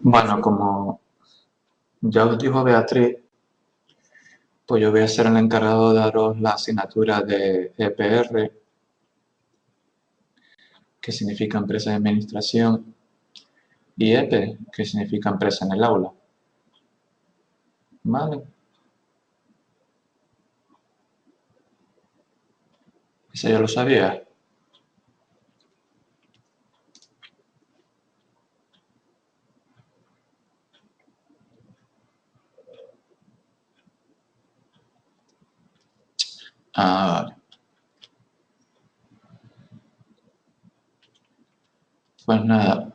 Bueno, como ya os dijo Beatriz, pues yo voy a ser el encargado de daros la asignatura de EPR, que significa Empresa de Administración, y EPE, que significa Empresa en el Aula. ¿Vale? ¿Eso ya lo sabía? Ah, vale. Pues nada,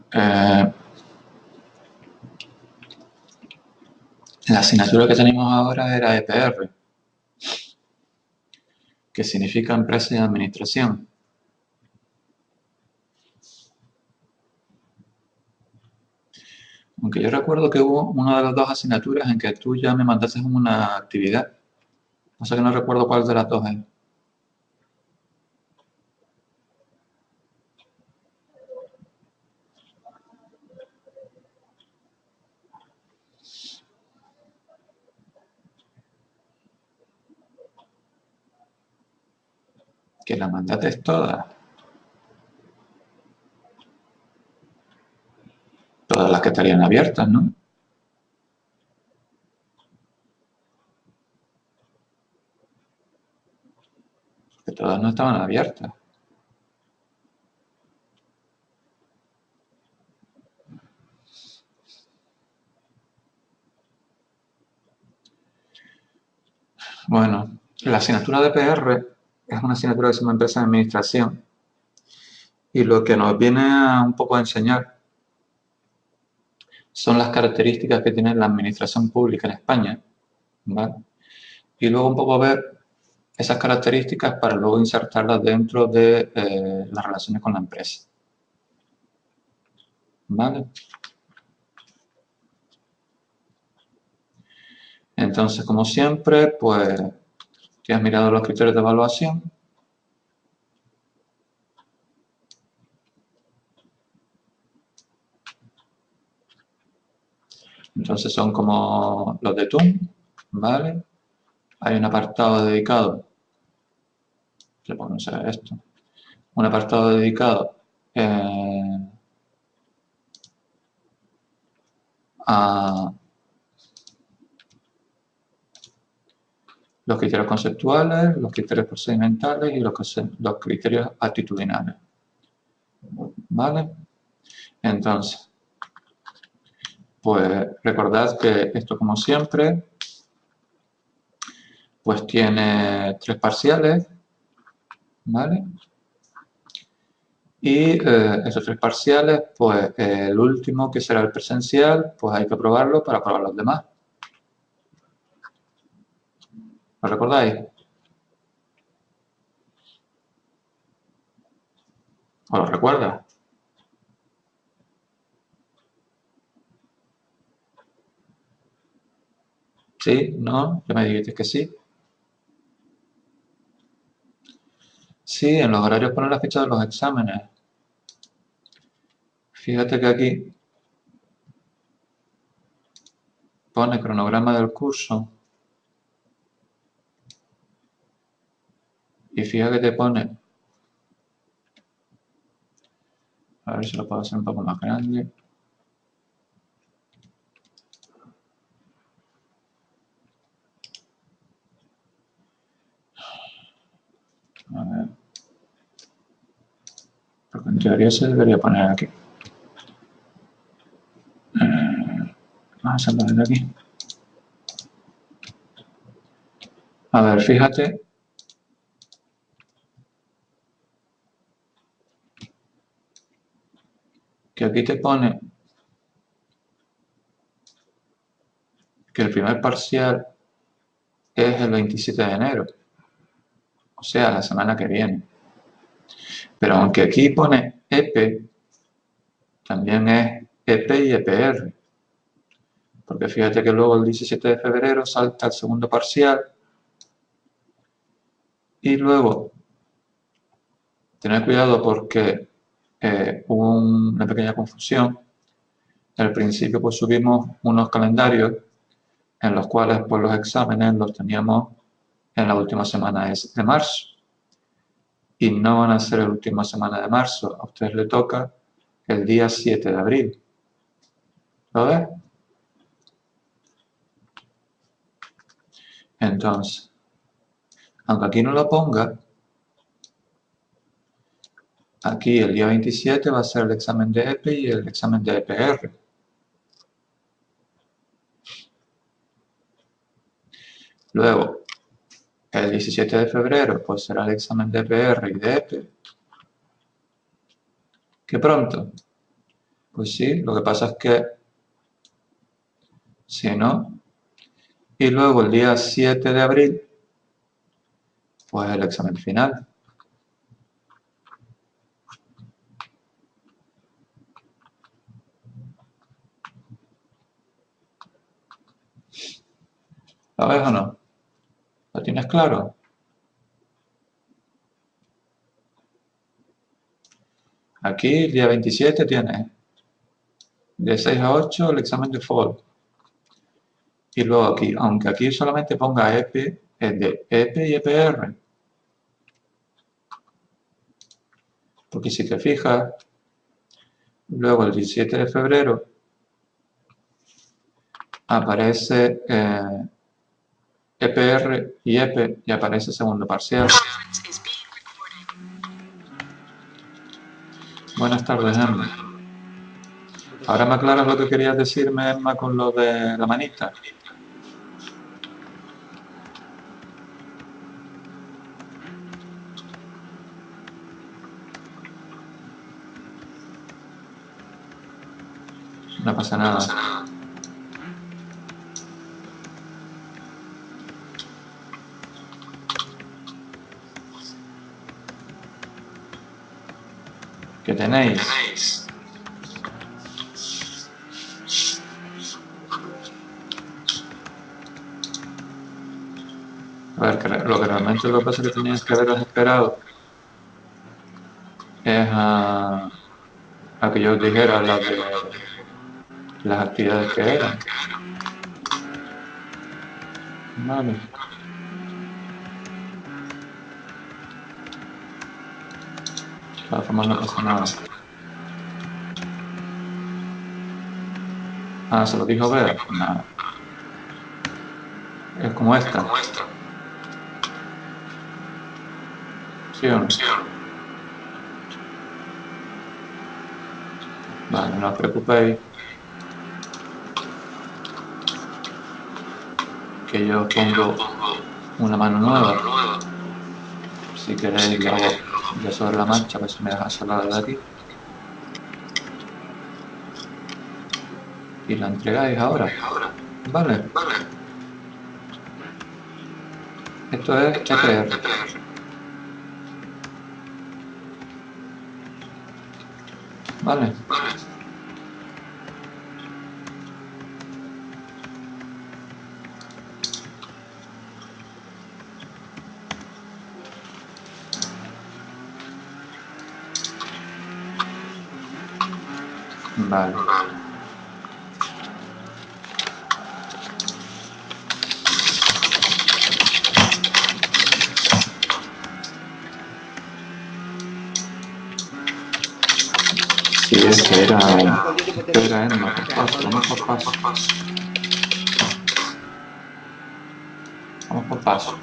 la asignatura que tenemos ahora era EPR, que significa Empresa de Administración. Aunque yo recuerdo que hubo una de las dos asignaturas en que tú ya me mandaste una actividad. O sea que no recuerdo cuál de las dos es. Que la mandaste todas. Todas las que estarían abiertas, ¿no? Que todas no estaban abiertas. Bueno, la asignatura de PR es una asignatura que se llama Empresa de Administración y lo que nos viene un poco a enseñar son las características que tiene la administración pública en España, ¿vale? Y luego un poco ver esas características para luego insertarlas dentro de las relaciones con la empresa, ¿vale? Entonces, como siempre, pues, ¿te has mirado los criterios de evaluación? Entonces son como los de TUM, ¿vale? Hay un apartado dedicado, le ponemos esto, un apartado dedicado a los criterios conceptuales, los criterios procedimentales y los criterios actitudinales. ¿Vale? Entonces, pues recordad que esto, como siempre, pues tiene 3 parciales, ¿vale? Y esos 3 parciales, pues el último, que será el presencial, pues hay que probarlo para probar los demás. ¿Lo recordáis? ¿Os lo recuerdas? ¿Sí? ¿No? Ya me dijiste que sí. Sí, en los horarios ponen la fecha de los exámenes. Fíjate que aquí pone cronograma del curso y fíjate que te pone, a ver si lo puedo hacer un poco más grande. A ver. Porque en teoría se debería poner aquí. Vamos a poner aquí. A ver, fíjate que aquí te pone que el primer parcial es el 27 de enero, o sea, la semana que viene. Pero aunque aquí pone EPE, también es EP y EPR. Porque fíjate que luego el 17 de febrero salta el segundo parcial y luego tener cuidado porque hubo una pequeña confusión, Al principio pues subimos unos calendarios en los cuales pues los exámenes los teníamos en la última semana de marzo. Y no van a ser la última semana de marzo, a ustedes le toca el día 7 de abril. ¿Lo ves? Entonces, aunque aquí no lo ponga, aquí el día 27 va a ser el examen de EPE y el examen de EPR. Luego, el 17 de febrero, pues será el examen de EPR y de EPE. ¿Qué pronto? Pues sí, lo que pasa es que, si no, y luego el día 7 de abril, pues el examen final. ¿Lo ves o no? ¿Lo tienes claro? Aquí el día 27 tienes de 6 a 8 el examen de FOD. Y luego aquí, aunque aquí solamente ponga EPE, es de EPE y EPR. Porque si te fijas, luego el 17 de febrero aparece EPR y EPE y aparece segundo parcial. Buenas tardes, Emma. Ahora me aclaras lo que querías decirme, Emma, con lo de la manita. No pasa nada. ¿Qué tenéis? A ver, lo que realmente lo que pasa es que tenías que haberos esperado es a que yo os dijera las actividades que eran. Vale. De todas formas no pasa nada. Ah, ¿se lo dijo Bea? Nada. Es como esta. ¿Sí o no? Vale, no os preocupéis. Que yo os pongo una mano nueva. Si queréis lo hago yo sobre la marcha, pues si me dejas hablar de aquí. Y la entregáis ahora. Vale. Esto es EPR. Vale. Vale. Sí, es que era Emma, por paso, vamos por paso. Vamos por paso.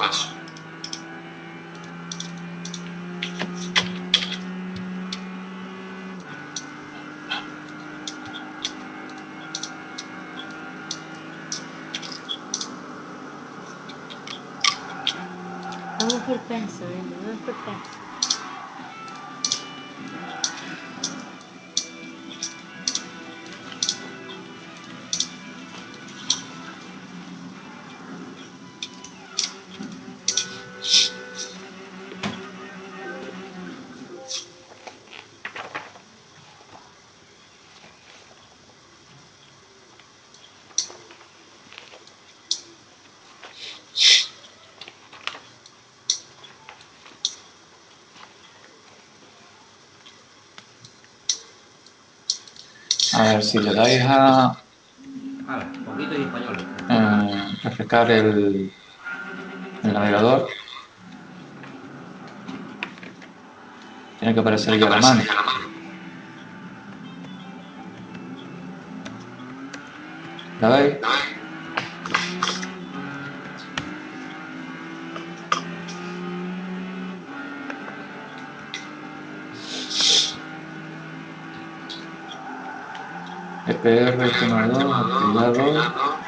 Vamos por paso, vamos por paso. A ver, si le dais a Poquito y español. refrescar el navegador, tiene que aparecer ya la mano. ¿La veis? EPR estimador activado.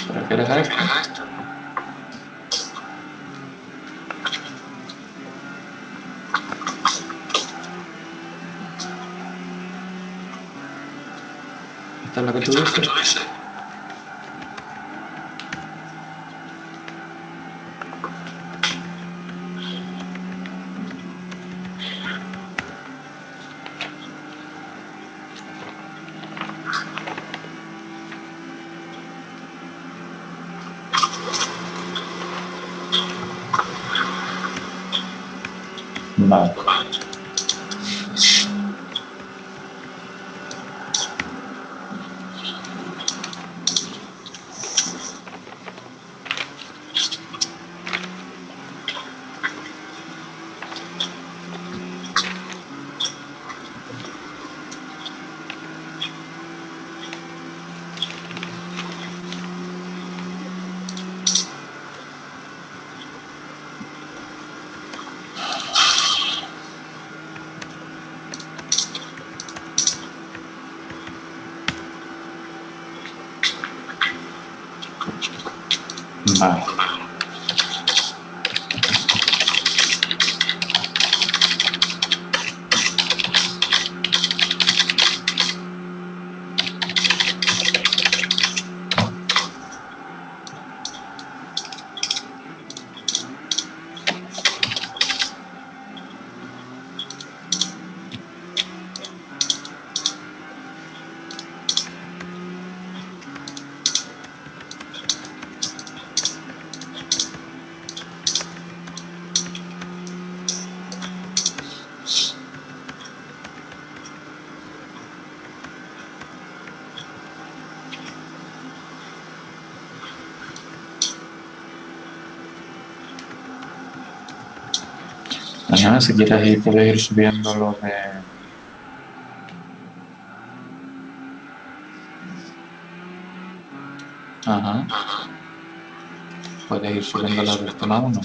¿Te refieres a esto? ¿Esta es la que tú dices? Vale. Vale. Mañana si quieres ir, puedes ir subiendo lo de... Ajá. Puedes ir subiendo lo del tema 1.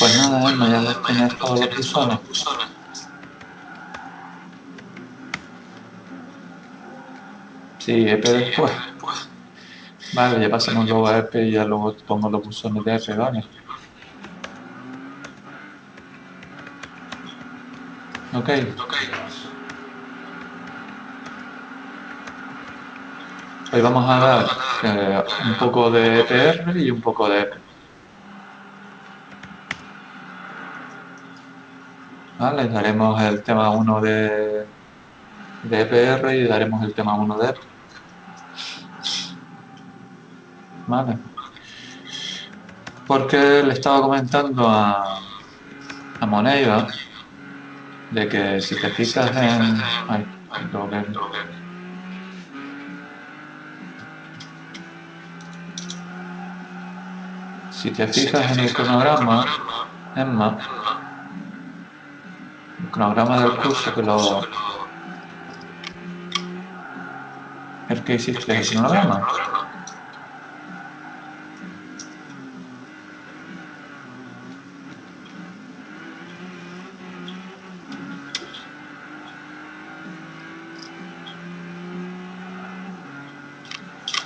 Pues nada, Emma, ya tienes todos los buzones. Sí, EP después. Vale, ya pasamos luego a EP y ya luego pongo los buzones de EP, ¿vale? Ok. Hoy vamos a dar un poco de EPR y un poco de EP. Vale, daremos el tema 1 de EPR y daremos el tema 1 de EP. Vale. Porque le estaba comentando a Moneiva de que si te fijas en... Ay, tengo que... Si te fijas en el cronograma, Emma, el cronograma del curso el que hiciste el cronograma.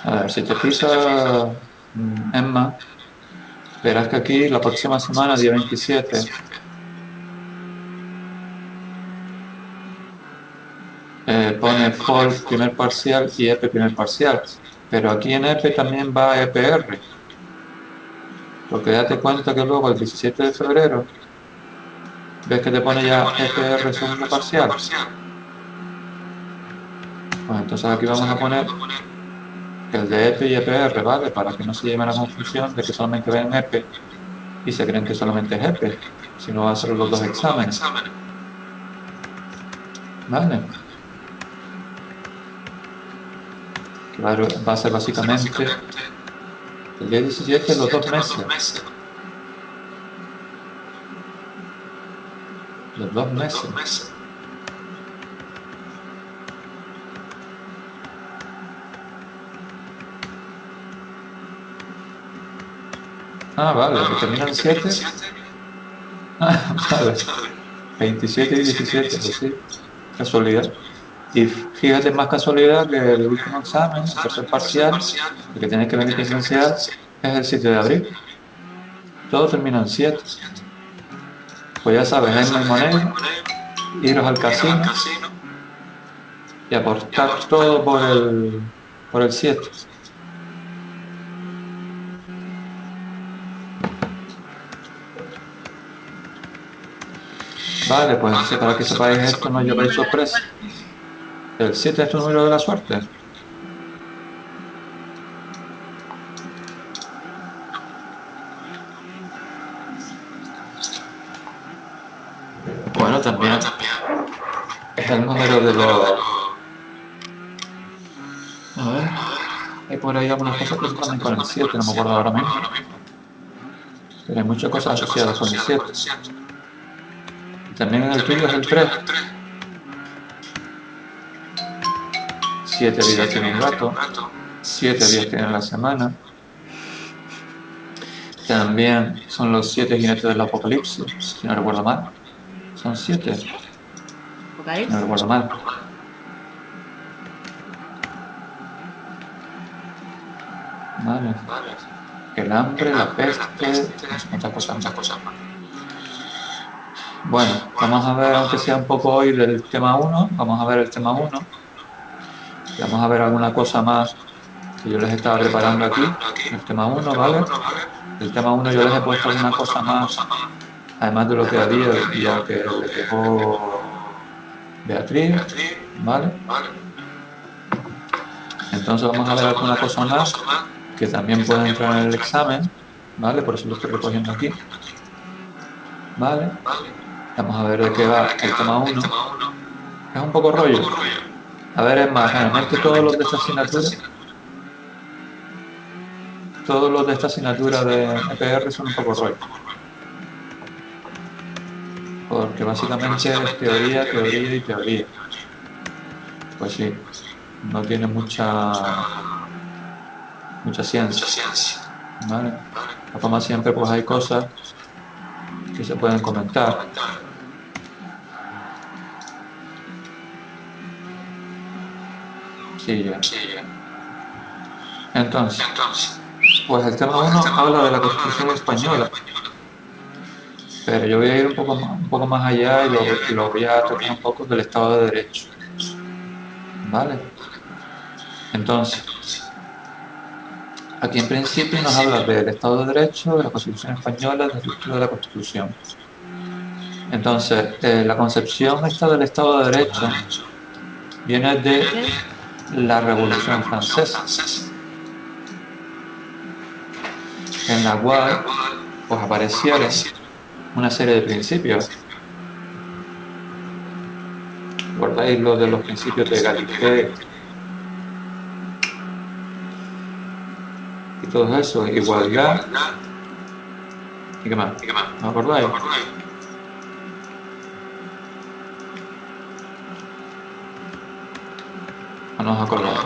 A ver, si te fijas, Emma, verás que aquí la próxima semana, día 27, pone FOL primer parcial y EP primer parcial. Pero aquí en EP también va EPR. Porque date cuenta que luego el 17 de febrero, ves que te pone ya EPR segundo parcial. Pues entonces aquí vamos a poner el de EP y EPR, ¿vale? Para que no se lleven a la confusión de que solamente ven EP y se creen que solamente es EP, sino va a ser los dos exámenes. ¿Vale? Que va a ser básicamente el día 17 los 2 meses. Los 2 meses. Ah, vale, que terminan 7. Ah, vale. 27 y 17, pues sí. Casualidad. Y fíjate, más casualidad que el último examen, el tercer parcial, el que tienes que venir presencial, es el 7 de abril. Todo termina en 7. Pues ya sabes, Emma y Monet, iros al casino y apostar todo por el 7. Vale, pues para que sepáis esto, no lleváis sorpresa. El 7 es tu número de la suerte. Bueno, también es el número de los... A ver, hay por ahí algunas cosas que también con el 7, no me acuerdo ahora mismo. Pero hay muchas cosas asociadas con el 7. Y también en el tuyo es el 3. 7 vidas tiene un gato, 7 días tiene la semana. También son los 7 jinetes del apocalipsis, si no recuerdo mal. Son 7, si no recuerdo mal. Vale. El hambre, la peste, muchas cosas más. Bueno, vamos a ver, aunque sea un poco hoy del tema 1, vamos a ver el tema 1. Y vamos a ver alguna cosa más que yo les estaba preparando aquí, el tema 1, ¿vale? El tema 1 yo les he puesto alguna cosa más, además de lo que había ya que le dejó Beatriz, ¿vale? Entonces vamos a ver alguna cosa más que también puede entrar en el examen, ¿vale? Por eso lo estoy recogiendo aquí, ¿vale? Vamos a ver de qué va el tema 1. Es un poco rollo. A ver, es más, generalmente todos los de esta asignatura de EPR son un poco rollo. Porque básicamente es teoría, teoría y teoría. Pues sí, no tiene mucha ciencia, ¿vale? Como siempre, pues hay cosas que se pueden comentar. Sí, ya. Entonces, pues el tema 1 habla de la Constitución española, pero yo voy a ir un poco más allá y lo voy a tratar un poco del Estado de Derecho. ¿Vale? Entonces, aquí en principio nos habla del Estado de Derecho, de la Constitución española, de la estructura de la Constitución. Entonces, la concepción esta del Estado de Derecho viene de la Revolución Francesa, en la cual pues aparecieron una serie de principios. ¿Recordáis lo de los principios de Galileo y todo eso? Igualdad. ¿Y qué más? ¿No acordáis? ¿O no os acordáis?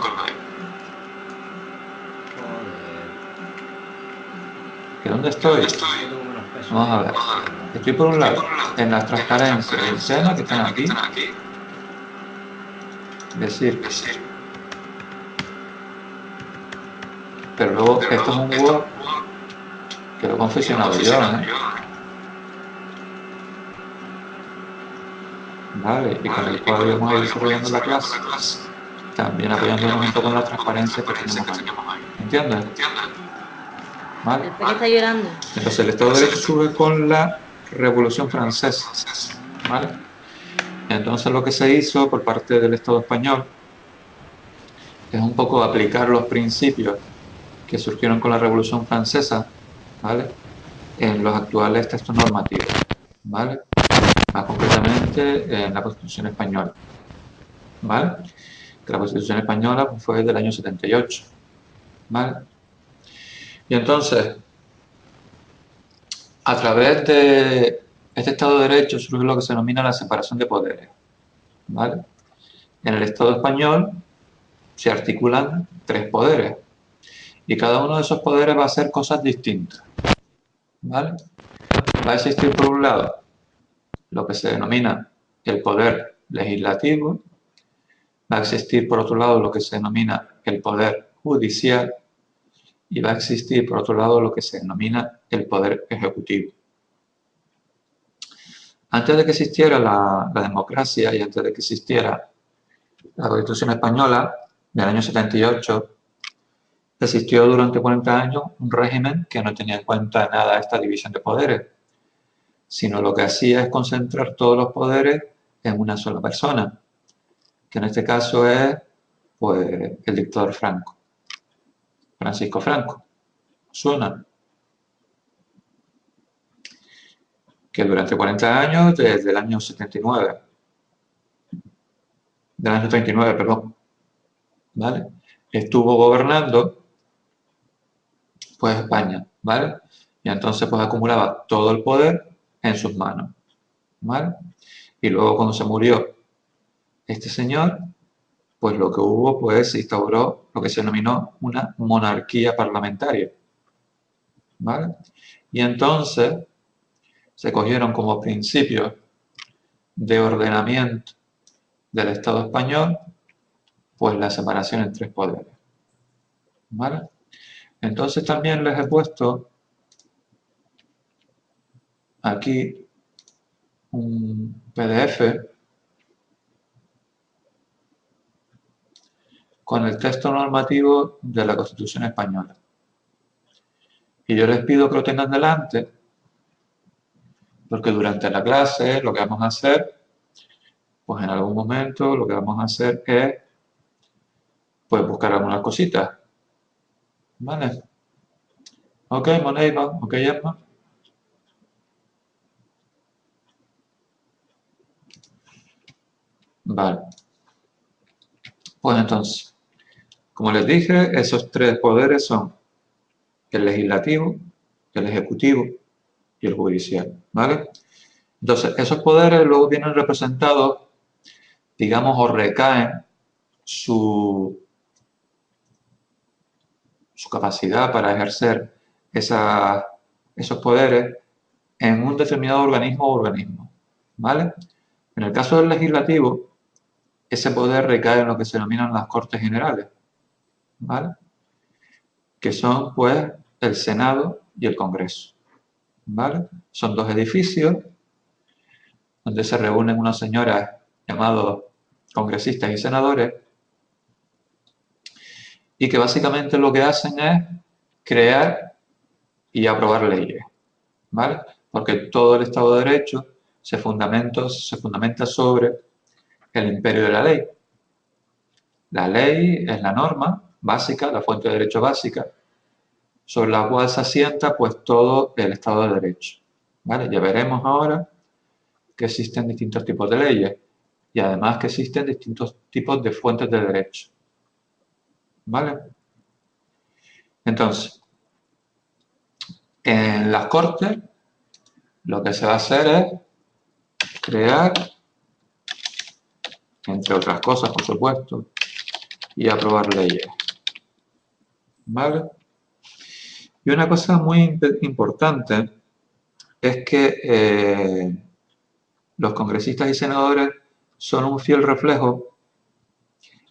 ¿Que dónde estoy? Vamos a ver. Estoy por un lado en las transparencias del SEMA que están aquí. Decir. Pero luego esto es un Word que lo he confeccionado yo, ¿eh? Vale, y con el cual vamos a ir desarrollando la clase, también apoyándonos un poco en la transparencia que tenemos ahí. ¿Entiendes? ¿Vale? ¿Por qué está llorando? Entonces el Estado de Derecho sube con la Revolución Francesa, ¿vale? Entonces lo que se hizo por parte del Estado español es un poco aplicar los principios que surgieron con la Revolución Francesa, ¿vale? En los actuales textos normativos, ¿vale? Más concretamente en la Constitución española, ¿vale? Que la Constitución española fue del año 78, ¿vale? Y entonces, a través de este Estado de Derecho surge lo que se denomina la separación de poderes, ¿vale? En el Estado español se articulan 3 poderes y cada uno de esos poderes va a hacer cosas distintas, ¿vale? Va a existir por un lado lo que se denomina el poder legislativo, va a existir por otro lado lo que se denomina el poder judicial y va a existir por otro lado lo que se denomina el poder ejecutivo. Antes de que existiera la democracia y antes de que existiera la Constitución española del año 78, existió durante 40 años un régimen que no tenía en cuenta nada esta división de poderes, sino lo que hacía es concentrar todos los poderes en una sola persona, que en este caso es pues, el dictador Franco, Francisco Franco. ¿Suena? Que durante 40 años, desde el año 79, del año 39, perdón, ¿vale? Estuvo gobernando pues España, ¿vale? Y entonces pues acumulaba todo el poder en sus manos, ¿vale? Y luego cuando se murió este señor, pues lo que hubo, pues se instauró lo que se denominó una monarquía parlamentaria, ¿vale? Y entonces se cogieron como principios de ordenamiento del Estado español, pues la separación en 3 poderes, ¿vale? Entonces también les he puesto aquí un PDF con el texto normativo de la Constitución española. Y yo les pido que lo tengan delante, porque durante la clase lo que vamos a hacer, pues en algún momento lo que vamos a hacer es pues buscar algunas cositas. ¿Vale? Ok, Moneiva, ok, Emma. Vale. Pues entonces, como les dije, esos 3 poderes son el legislativo, el ejecutivo y el judicial, ¿vale? Entonces, esos poderes luego vienen representados, digamos, o recaen su capacidad para ejercer esos poderes en un determinado organismo o organismo, ¿vale? En el caso del legislativo, ese poder recae en lo que se denominan las Cortes Generales, ¿vale? Que son, pues, el Senado y el Congreso, ¿vale? Son dos edificios donde se reúnen unas señoras llamados congresistas y senadores y que básicamente lo que hacen es crear y aprobar leyes, ¿vale? Porque todo el Estado de Derecho se fundamenta sobre el imperio de la ley. La ley es la norma básica, la fuente de derecho básica, sobre la cual se asienta pues todo el Estado de Derecho, ¿vale? Ya veremos ahora que existen distintos tipos de leyes y además que existen distintos tipos de fuentes de derecho, ¿vale? Entonces, en las Cortes lo que se va a hacer es crear, entre otras cosas, por supuesto, y aprobar leyes, ¿vale? Y una cosa muy importante es que los congresistas y senadores son un fiel reflejo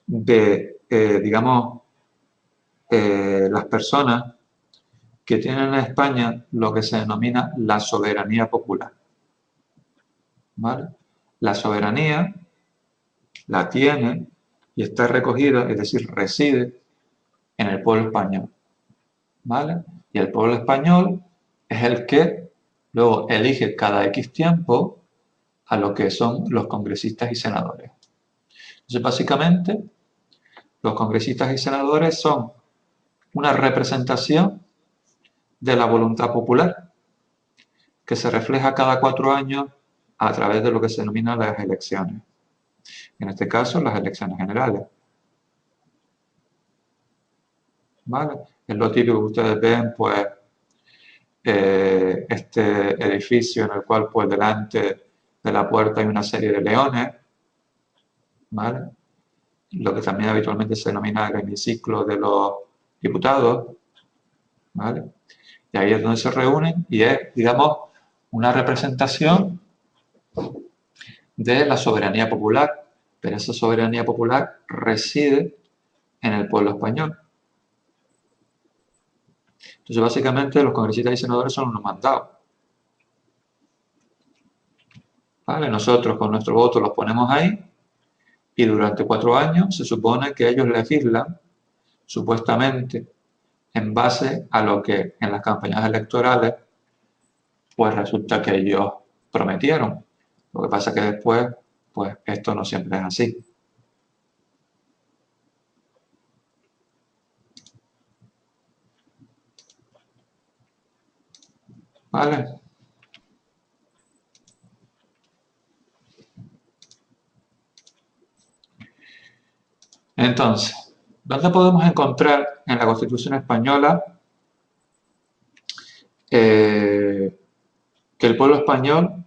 de, digamos, las personas que tienen en España lo que se denomina la soberanía popular, ¿vale? La soberanía la tiene y está recogida, es decir, reside en el pueblo español, ¿vale? Y el pueblo español es el que luego elige cada X tiempo a lo que son los congresistas y senadores. Entonces, básicamente, los congresistas y senadores son una representación de la voluntad popular que se refleja cada 4 años a través de lo que se denominan las elecciones. En este caso, las elecciones generales. ¿Vale? Es lo típico que ustedes ven, pues, este edificio en el cual, pues, delante de la puerta hay una serie de leones, ¿vale? Lo que también habitualmente se denomina el hemiciclo de los diputados, ¿vale? Y ahí es donde se reúnen y es, digamos, una representación de la soberanía popular, pero esa soberanía popular reside en el pueblo español. Entonces, básicamente, los congresistas y senadores son unos mandados, ¿vale? Nosotros con nuestro voto los ponemos ahí y durante 4 años se supone que ellos legislan, supuestamente, en base a lo que en las campañas electorales, pues resulta que ellos prometieron. Lo que pasa es que después, pues esto no siempre es así. ¿Vale? Entonces, ¿dónde podemos encontrar en la Constitución española que el pueblo español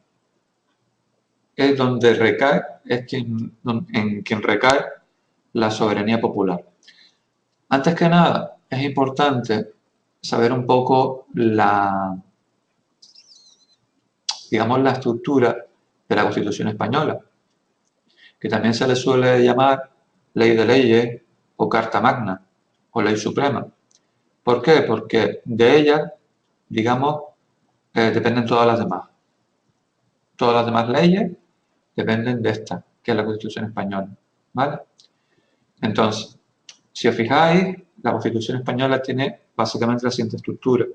es donde recae, en quien recae la soberanía popular? Antes que nada, es importante saber un poco digamos, la estructura de la Constitución española, que también se le suele llamar ley de leyes o Carta Magna o ley suprema. ¿Por qué? Porque de ella, digamos, dependen todas las demás. Todas las demás leyes dependen de esta, que es la Constitución española, ¿vale? Entonces, si os fijáis, la Constitución española tiene básicamente la siguiente estructura: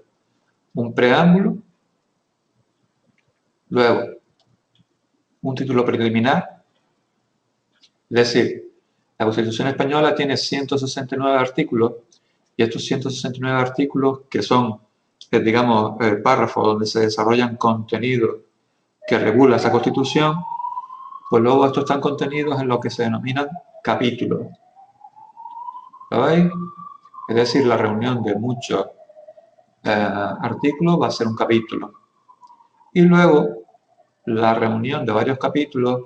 un preámbulo, luego un título preliminar, es decir, la Constitución española tiene 169 artículos y estos 169 artículos, que son, digamos, párrafos donde se desarrollan contenidos que regula esa Constitución, pues luego estos están contenidos en lo que se denominan capítulos. ¿Lo veis? Es decir, la reunión de muchos artículos va a ser un capítulo. Y luego, la reunión de varios capítulos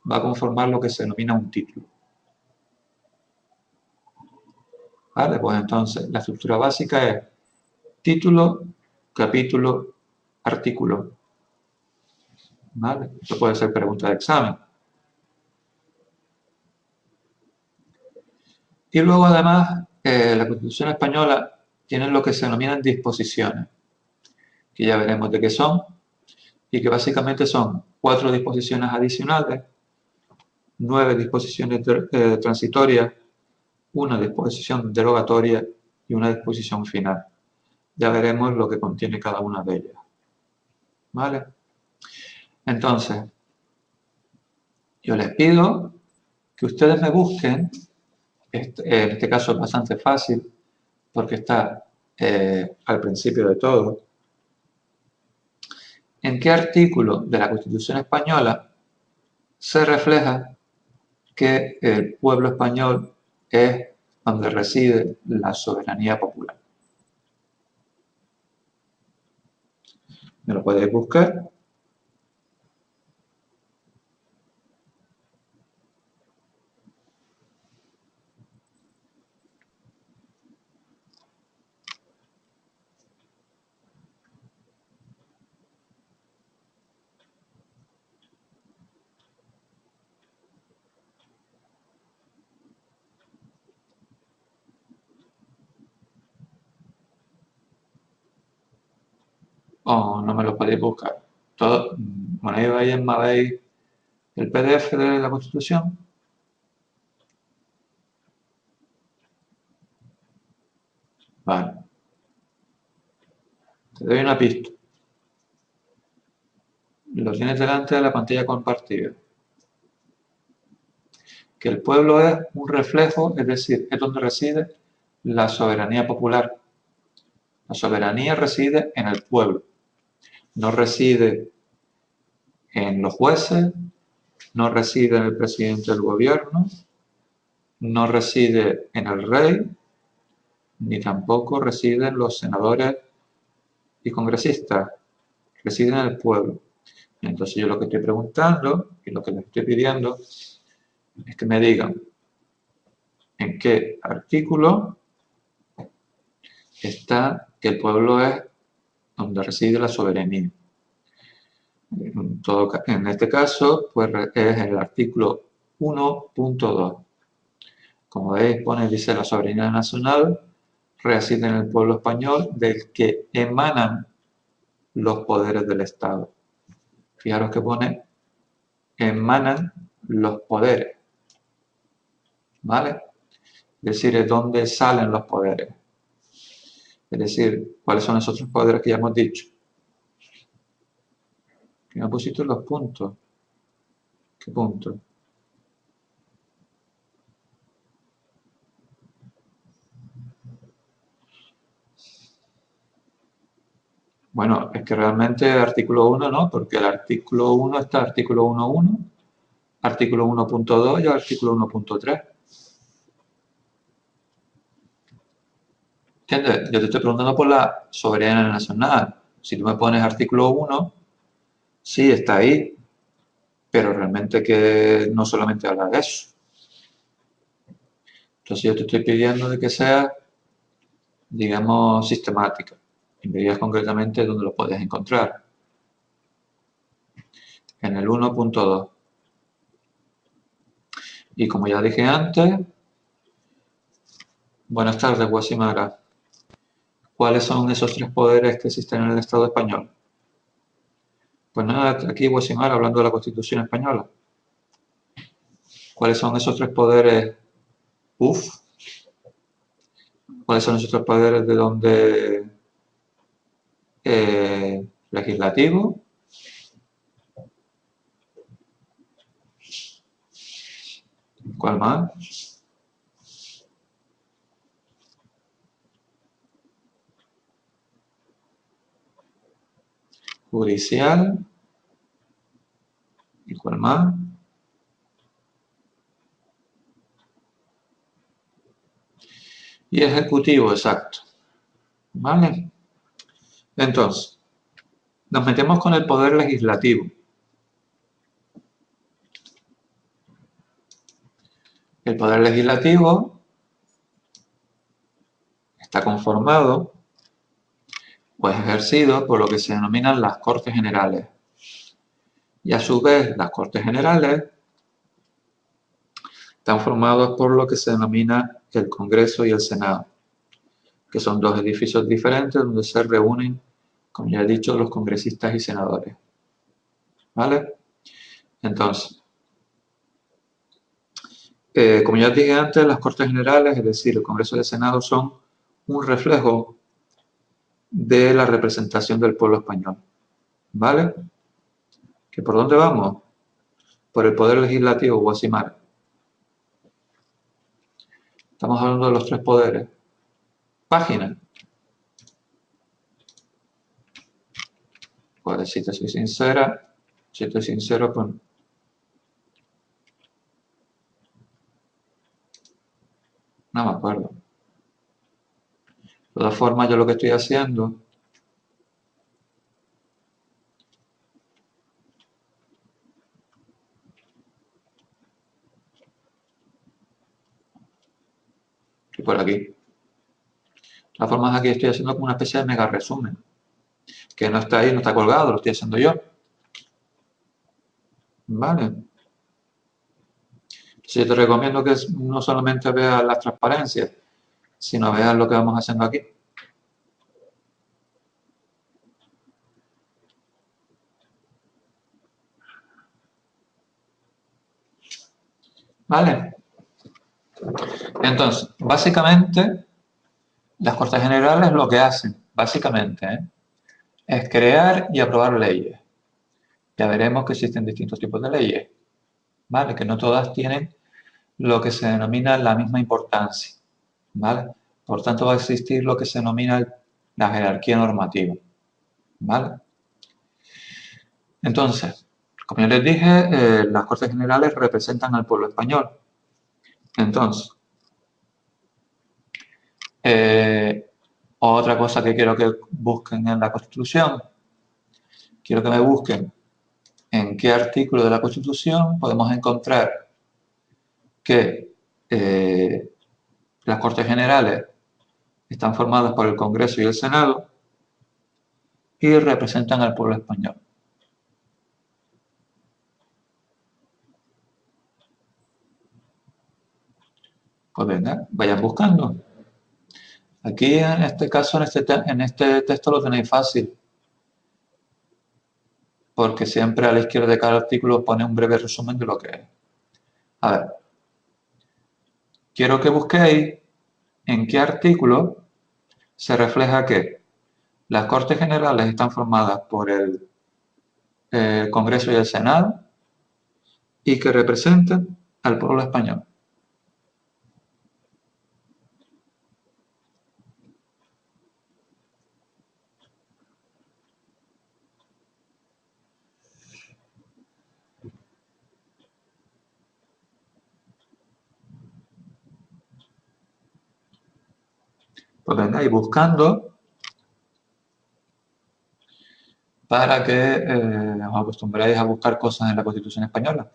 va a conformar lo que se denomina un título. ¿Vale? Pues entonces, la estructura básica es título, capítulo, artículo. ¿Vale? Esto puede ser pregunta de examen. Y luego, además, la Constitución española tiene lo que se denominan disposiciones, que ya veremos de qué son, y que básicamente son 4 disposiciones adicionales, 9 disposiciones transitorias, una disposición derogatoria y una disposición final. Ya veremos lo que contiene cada una de ellas. ¿Vale? Entonces, yo les pido que ustedes me busquen, en este caso es bastante fácil, porque está al principio de todo, en qué artículo de la Constitución española se refleja que el pueblo español es donde reside la soberanía popular. ¿Me lo podéis buscar? ¿O no me lo podéis buscar? Todo, ponéis ahí en Mabey el PDF de la Constitución. Vale. Te doy una pista. Lo tienes delante de la pantalla compartida. Que el pueblo es un reflejo, es decir, es donde reside la soberanía popular. La soberanía reside en el pueblo. No reside en los jueces, no reside en el presidente del gobierno, no reside en el rey, ni tampoco reside en los senadores y congresistas. Reside en el pueblo. Entonces yo lo que estoy preguntando y lo que les estoy pidiendo es que me digan en qué artículo está que el pueblo es donde reside la soberanía. En este caso, pues es el artículo 1.2. Como veis, dice la soberanía nacional reside en el pueblo español del que emanan los poderes del Estado. Fijaros que pone emanan los poderes. ¿Vale? Es decir, es donde salen los poderes. Es decir, ¿cuáles son esos otros poderes que ya hemos dicho? Que no pusiste los puntos. ¿Qué puntos? Bueno, es que realmente el artículo 1 no, porque el artículo 1 está artículo 1.1, artículo 1.2 y el artículo 1.3. ¿Entiendes? Yo te estoy preguntando por la soberanía nacional. Si tú me pones artículo 1, sí, está ahí, pero realmente que no solamente habla de eso. Entonces yo te estoy pidiendo de que sea, digamos, sistemática. Y me digas concretamente dónde lo puedes encontrar. En el 1.2. Y como ya dije antes, buenas tardes, Guasimara. ¿Cuáles son esos 3 poderes que existen en el Estado español? Pues nada, aquí Guasimara hablando de la Constitución española. ¿Cuáles son esos 3 poderes? ¿Cuáles son esos 3 poderes de donde legislativo? ¿Cuál más? Judicial. ¿Y cuál más? Y ejecutivo, exacto. ¿Vale? Entonces, nos metemos con el poder legislativo. El poder legislativo está conformado o es ejercido por lo que se denominan las Cortes Generales. Y a su vez, las Cortes Generales están formadas por lo que se denomina el Congreso y el Senado, que son dos edificios diferentes donde se reúnen, como ya he dicho, los congresistas y senadores. ¿Vale? Entonces, como ya dije antes, las Cortes Generales, es decir, el Congreso y el Senado, son un reflejo de la representación del pueblo español. ¿Vale? ¿Que por dónde vamos? Por el poder legislativo, Guasimar. Estamos hablando de los tres poderes. Página. Pues si te soy sincera, si estoy sincero, pues no me acuerdo. De todas formas, yo lo que estoy haciendo y por aquí. De todas formas, aquí estoy haciendo como una especie de mega resumen, que no está ahí, no está colgado, lo estoy haciendo yo. ¿Vale? Sí, te recomiendo que no solamente veas las transparencias, sino veas lo que vamos haciendo aquí. ¿Vale? Entonces, básicamente, las Cortes Generales lo que hacen, básicamente, es crear y aprobar leyes. Ya veremos que existen distintos tipos de leyes, ¿vale? Que no todas tienen lo que se denomina la misma importancia, ¿vale? Por tanto, va a existir lo que se denomina la jerarquía normativa, ¿vale? Entonces, como ya les dije, las Cortes Generales representan al pueblo español. Entonces, otra cosa que quiero que busquen en la Constitución, quiero que me busquen en qué artículo de la Constitución podemos encontrar que las Cortes Generales están formadas por el Congreso y el Senado y representan al pueblo español. Pues venga, vayan buscando. Aquí en este caso, en este texto lo tenéis fácil, porque siempre a la izquierda de cada artículo pone un breve resumen de lo que es. A ver, quiero que busquéis en qué artículo se refleja que las Cortes Generales están formadas por el Congreso y el Senado y que representan al pueblo español. Pues vengáis buscando para que os acostumbréis a buscar cosas en la Constitución española.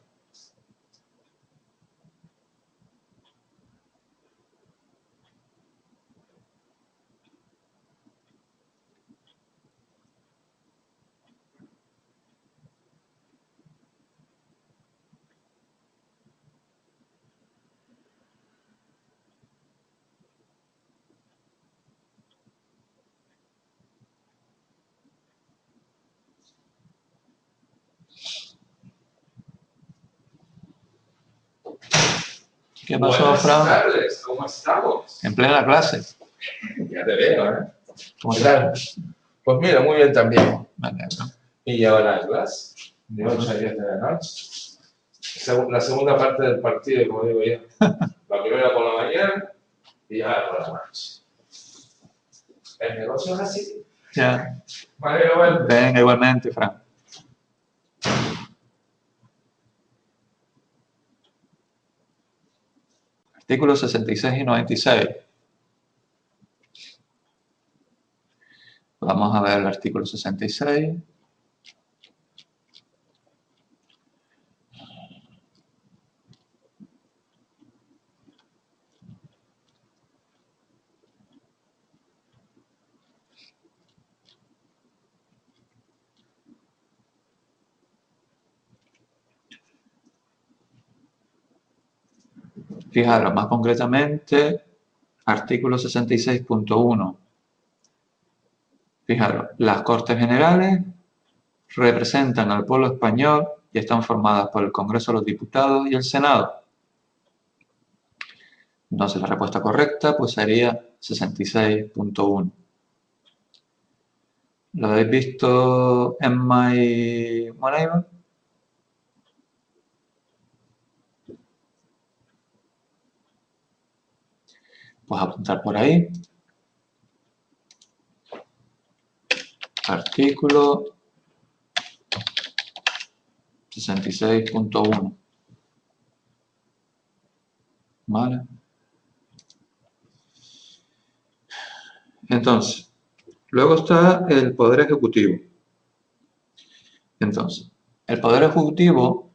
¿Qué pasó, Buenas Fran? tardes, ¿cómo estamos? En plena clase. Ya te veo, ¿eh? ¿Cómo ¿Qué estás? tal? Pues mira, muy bien también. Me alegro. Y lleva las clases de 8 a 10 de la noche. La segunda parte del partido, como digo yo. La primera por la mañana y ya por la noche. El negocio es así. Ya. Vale, Noel. Venga, igualmente, Fran. Artículos 66 y 96. Vamos a ver el artículo 66. Fijaros, más concretamente, artículo 66.1. Fijaros, las Cortes Generales representan al pueblo español y están formadas por el Congreso de los Diputados y el Senado. Entonces la respuesta correcta pues sería 66.1. ¿Lo habéis visto en My Moneybank? Pues apuntar por ahí. Artículo 66.1. ¿Vale? Entonces, luego está el Poder Ejecutivo. Entonces, el Poder Ejecutivo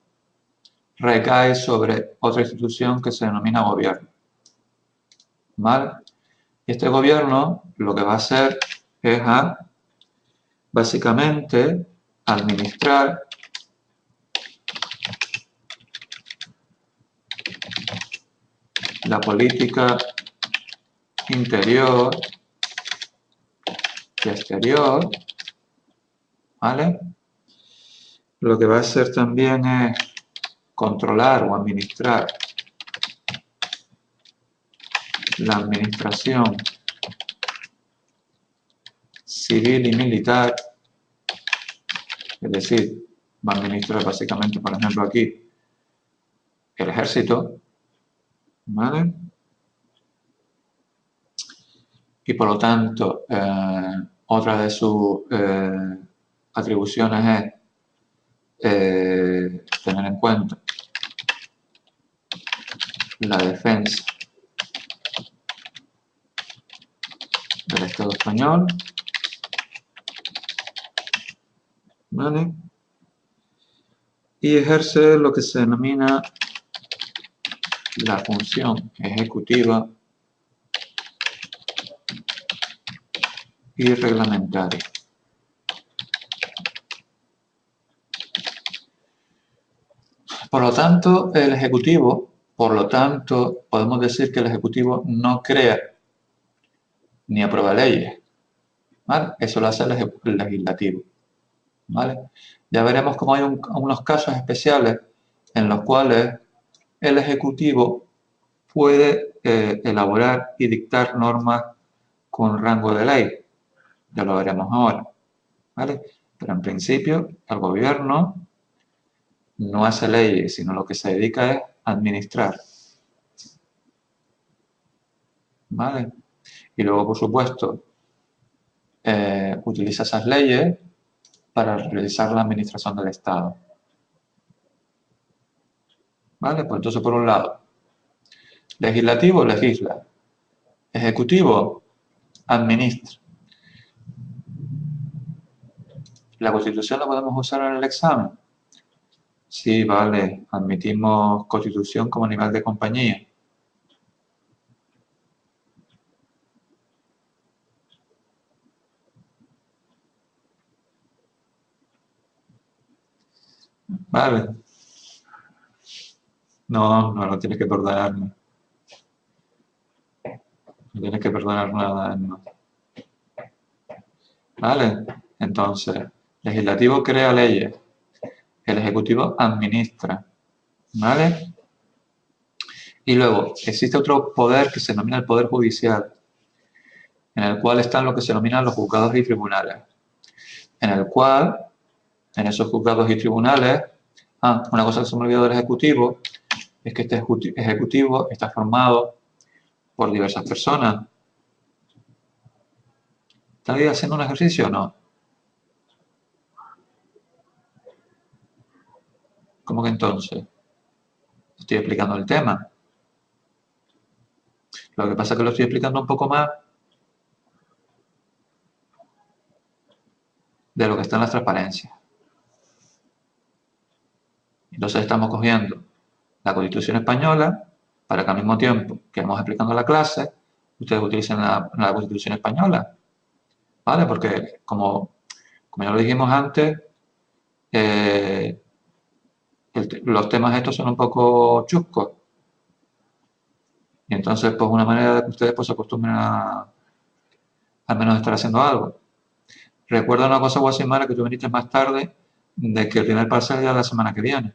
recae sobre otra institución que se denomina gobierno. ¿Vale? Y este gobierno lo que va a hacer es básicamente administrar la política interior y exterior, ¿vale? Lo que va a hacer también es controlar o administrar la administración civil y militar, es decir, va a administrar básicamente, por ejemplo, aquí, el ejército, ¿vale? Y por lo tanto, otra de sus atribuciones es tener en cuenta la defensa del Estado español, ¿vale? Y ejerce lo que se denomina la función ejecutiva y reglamentaria. Por lo tanto, podemos decir que el Ejecutivo no crea ni aprueba leyes, ¿vale? Eso lo hace el Legislativo, ¿vale? Ya veremos cómo hay unos casos especiales en los cuales el Ejecutivo puede elaborar y dictar normas con rango de ley. Ya lo veremos ahora, ¿vale? Pero en principio, el Gobierno no hace leyes, sino lo que se dedica es a administrar, ¿vale? Y luego, por supuesto, utiliza esas leyes para realizar la administración del Estado. ¿Vale? Pues entonces, por un lado, legislativo legisla, ejecutivo administra. ¿La Constitución la podemos usar en el examen? Sí, vale, admitimos Constitución como animal de compañía. Vale. No tienes que perdonarme. No tienes que perdonar nada, no. ¿Vale? Entonces, legislativo crea leyes, el ejecutivo administra, ¿vale? Y luego, existe otro poder que se denomina el poder judicial, en el cual están lo que se denominan los juzgados y tribunales, en el cual, en esos juzgados y tribunales, una cosa que se me olvidó del ejecutivo, es que este ejecutivo está formado por diversas personas. ¿Estáis haciendo un ejercicio o no? ¿Cómo que entonces? Estoy explicando el tema. Lo que pasa es que lo estoy explicando un poco más de lo que está en las transparencias. Entonces estamos cogiendo la Constitución española para que al mismo tiempo que vamos explicando la clase, ustedes utilicen la Constitución española, ¿vale? Porque como ya lo dijimos antes, los temas estos son un poco chuscos, Y entonces, pues una manera de que ustedes pues, se acostumbren a al menos estar haciendo algo. Recuerda una cosa, Guasimara, que tú viniste más tarde, de que el primer parcial ya es la semana que viene.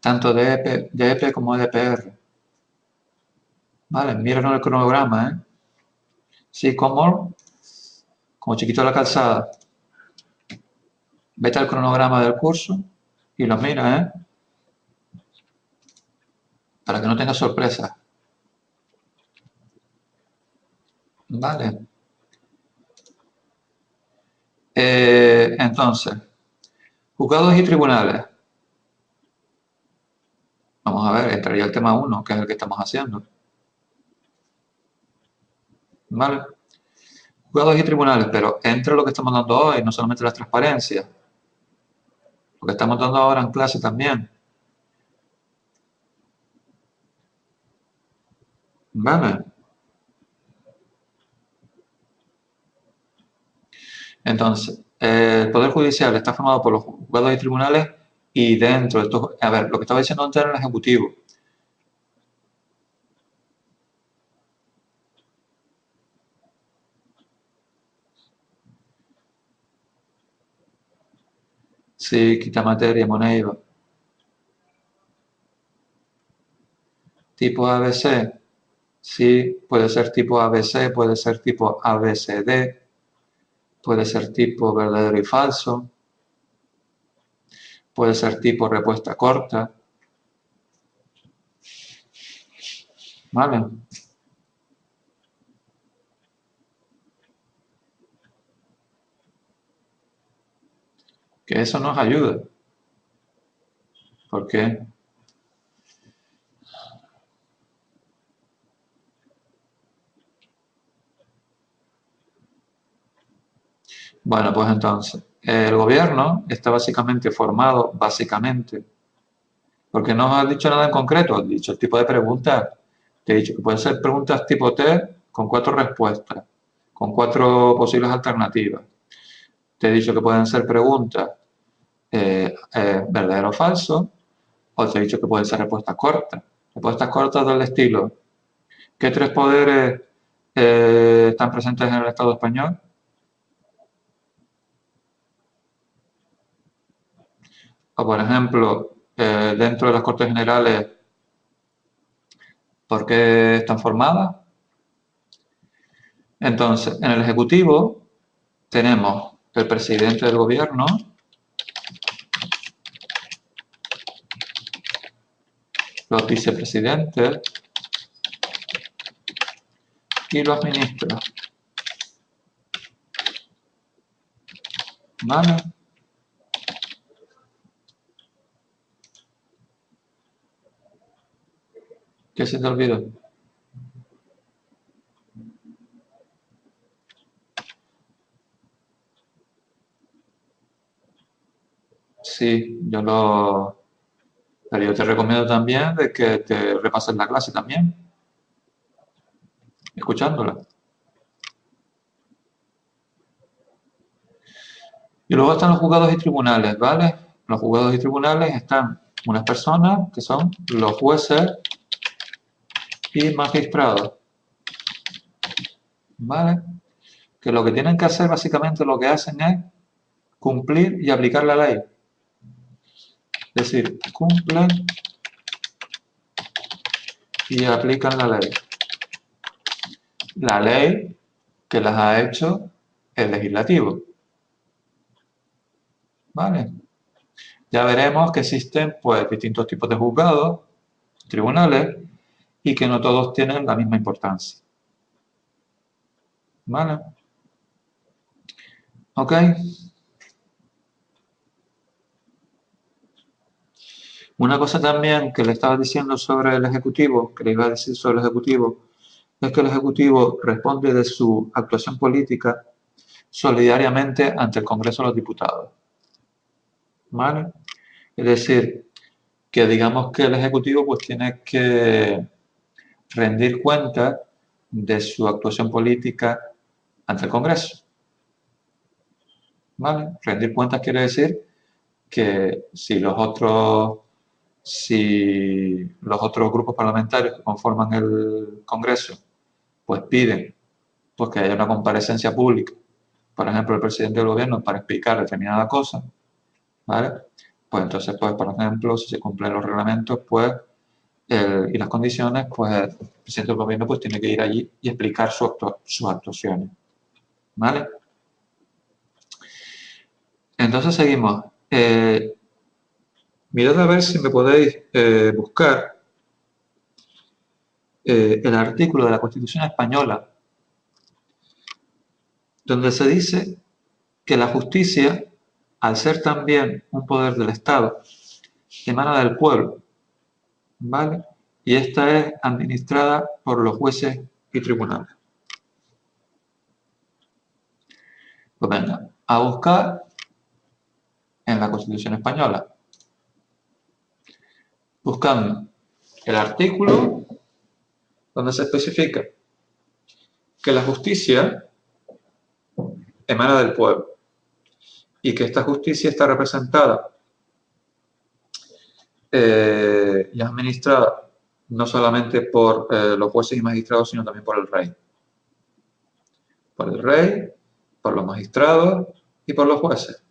Tanto de EP como de EPR. Vale, míranos el cronograma, ¿eh? Sí, como chiquito de la calzada. Vete al cronograma del curso y lo mira, ¿eh? Para que no tengas sorpresas. Vale. Entonces, juzgados y tribunales. Vamos a ver, entraría el tema 1, que es el que estamos haciendo. ¿Vale? Juzgados y tribunales, pero entre lo que estamos dando hoy, no solamente las transparencias, lo que estamos dando ahora en clase también. ¿Vale? Entonces, el Poder Judicial está formado por los juzgados y tribunales y dentro de estos, a ver, lo que estaba diciendo antes era el Ejecutivo. Sí, quita materia, Moneiva. Tipo ABC, sí, puede ser tipo ABC, puede ser tipo ABCD, puede ser tipo verdadero y falso, puede ser tipo respuesta corta. ¿Vale? Que eso nos ayuda. ¿Por qué? Bueno, pues entonces, el gobierno está básicamente formado, porque no has dicho nada en concreto, has dicho el tipo de preguntas. Te he dicho que pueden ser preguntas tipo T con 4 respuestas, con 4 posibles alternativas. Te he dicho que pueden ser preguntas verdadero o falso, o te he dicho que pueden ser respuestas cortas del estilo. ¿Qué 3 poderes están presentes en el Estado español? O, por ejemplo, dentro de las Cortes Generales, ¿por qué están formadas? Entonces, en el Ejecutivo tenemos el presidente del gobierno, los vicepresidentes y los ministros. ¿Vale? ¿Qué se te olvidó? Sí, pero yo te recomiendo también de que te repases la clase también, escuchándola. Y luego están los juzgados y tribunales, ¿vale? Los juzgados y tribunales están unas personas que son los jueces y magistrados, ¿vale? Que lo que tienen que hacer, básicamente lo que hacen es cumplir y aplicar la ley. Es decir, cumplen y aplican la ley. La ley que las ha hecho el legislativo. ¿Vale? Ya veremos que existen pues distintos tipos de juzgados, tribunales, y que no todos tienen la misma importancia. ¿Vale? ¿Ok? Una cosa también que le estaba diciendo sobre el Ejecutivo, que le iba a decir sobre el Ejecutivo, es que el Ejecutivo responde de su actuación política solidariamente ante el Congreso de los Diputados. ¿Vale? Es decir, que digamos que el Ejecutivo pues tiene que rendir cuentas de su actuación política ante el Congreso. ¿Vale? Rendir cuentas quiere decir que si los otros si los otros grupos parlamentarios que conforman el Congreso pues piden pues, que haya una comparecencia pública, por ejemplo, el presidente del gobierno para explicar determinada cosa, ¿vale? Pues entonces, pues, por ejemplo, si se cumplen los reglamentos, pues, y las condiciones, pues el presidente del gobierno pues tiene que ir allí y explicar sus actuaciones, ¿vale? Entonces seguimos. Mirad a ver si me podéis buscar el artículo de la Constitución Española donde se dice que la justicia, al ser también un poder del Estado, emana del pueblo, ¿vale? Y esta es administrada por los jueces y tribunales. Pues venga, a buscar en la Constitución Española, buscando el artículo donde se especifica que la justicia emana del pueblo y que esta justicia está representada y administrada no solamente por los jueces y magistrados, sino también por el rey. Por el rey, por los magistrados y por los jueces.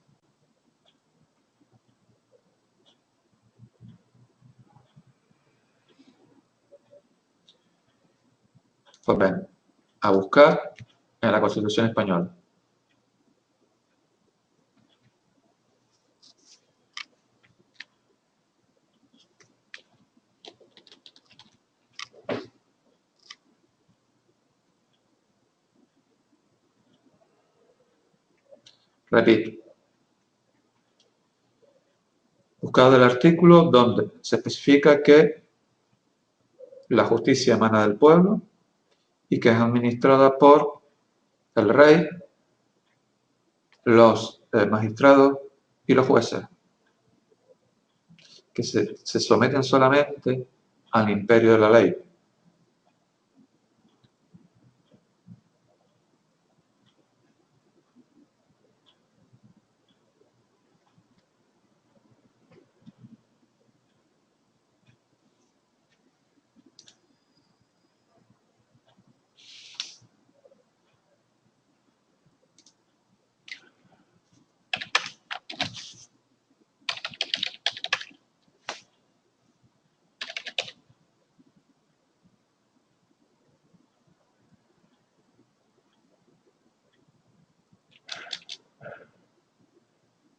Pues ven, a buscar en la Constitución Española. Repito, buscado el artículo donde se especifica que la justicia emana del pueblo y que es administrada por el rey, los magistrados y los jueces, que se someten solamente al imperio de la ley.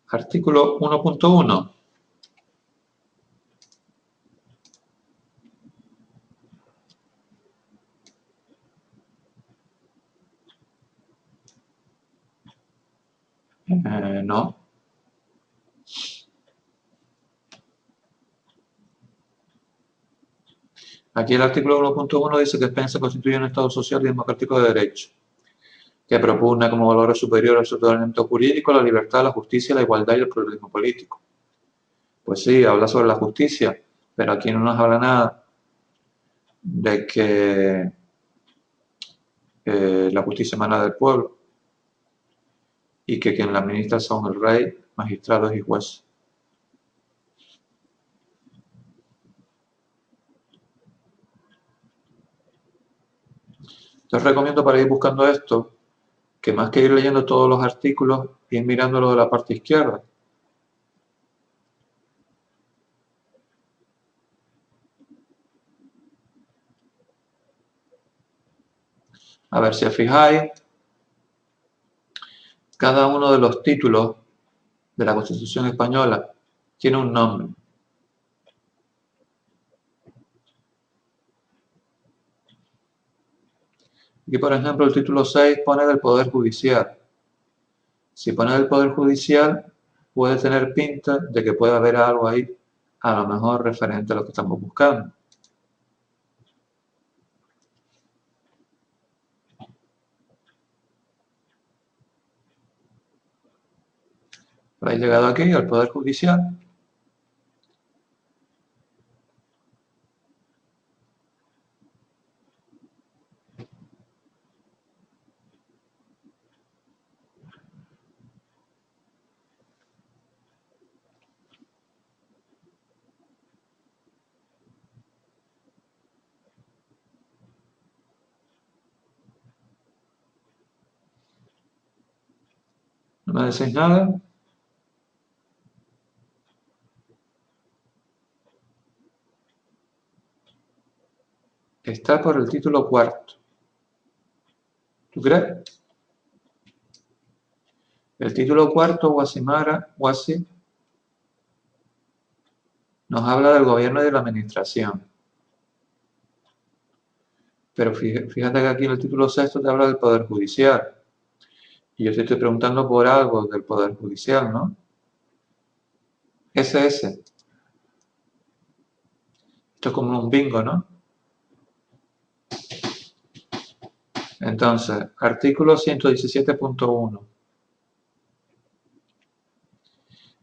Artículo 1.1. No. Aquí el artículo 1.1 dice que España se constituye un Estado social y democrático de derecho, que propugna como valores superiores al ordenamiento jurídico la libertad, la justicia, la igualdad y el pluralismo político. Pues sí, habla sobre la justicia, pero aquí no nos habla nada de que la justicia emana del pueblo y que quien la administra son el rey, magistrados y jueces. Te recomiendo para ir buscando esto, que más que ir leyendo todos los artículos, ir mirándolo de la parte izquierda. A ver, si os fijáis, cada uno de los títulos de la Constitución Española tiene un nombre. Aquí, por ejemplo, el título 6 pone del Poder Judicial. Si pone del Poder Judicial, puede tener pinta de que puede haber algo ahí, a lo mejor referente a lo que estamos buscando. Habéis llegado aquí al Poder Judicial. ¿No me decís nada? Está por el título cuarto. ¿Tú crees? El título cuarto, Wasi, nos habla del gobierno y de la administración. Pero fíjate que aquí en el título sexto te habla del Poder Judicial. Y yo te estoy preguntando por algo del Poder Judicial, ¿no? SS. Esto es como un bingo, ¿no? Entonces, artículo 117.1.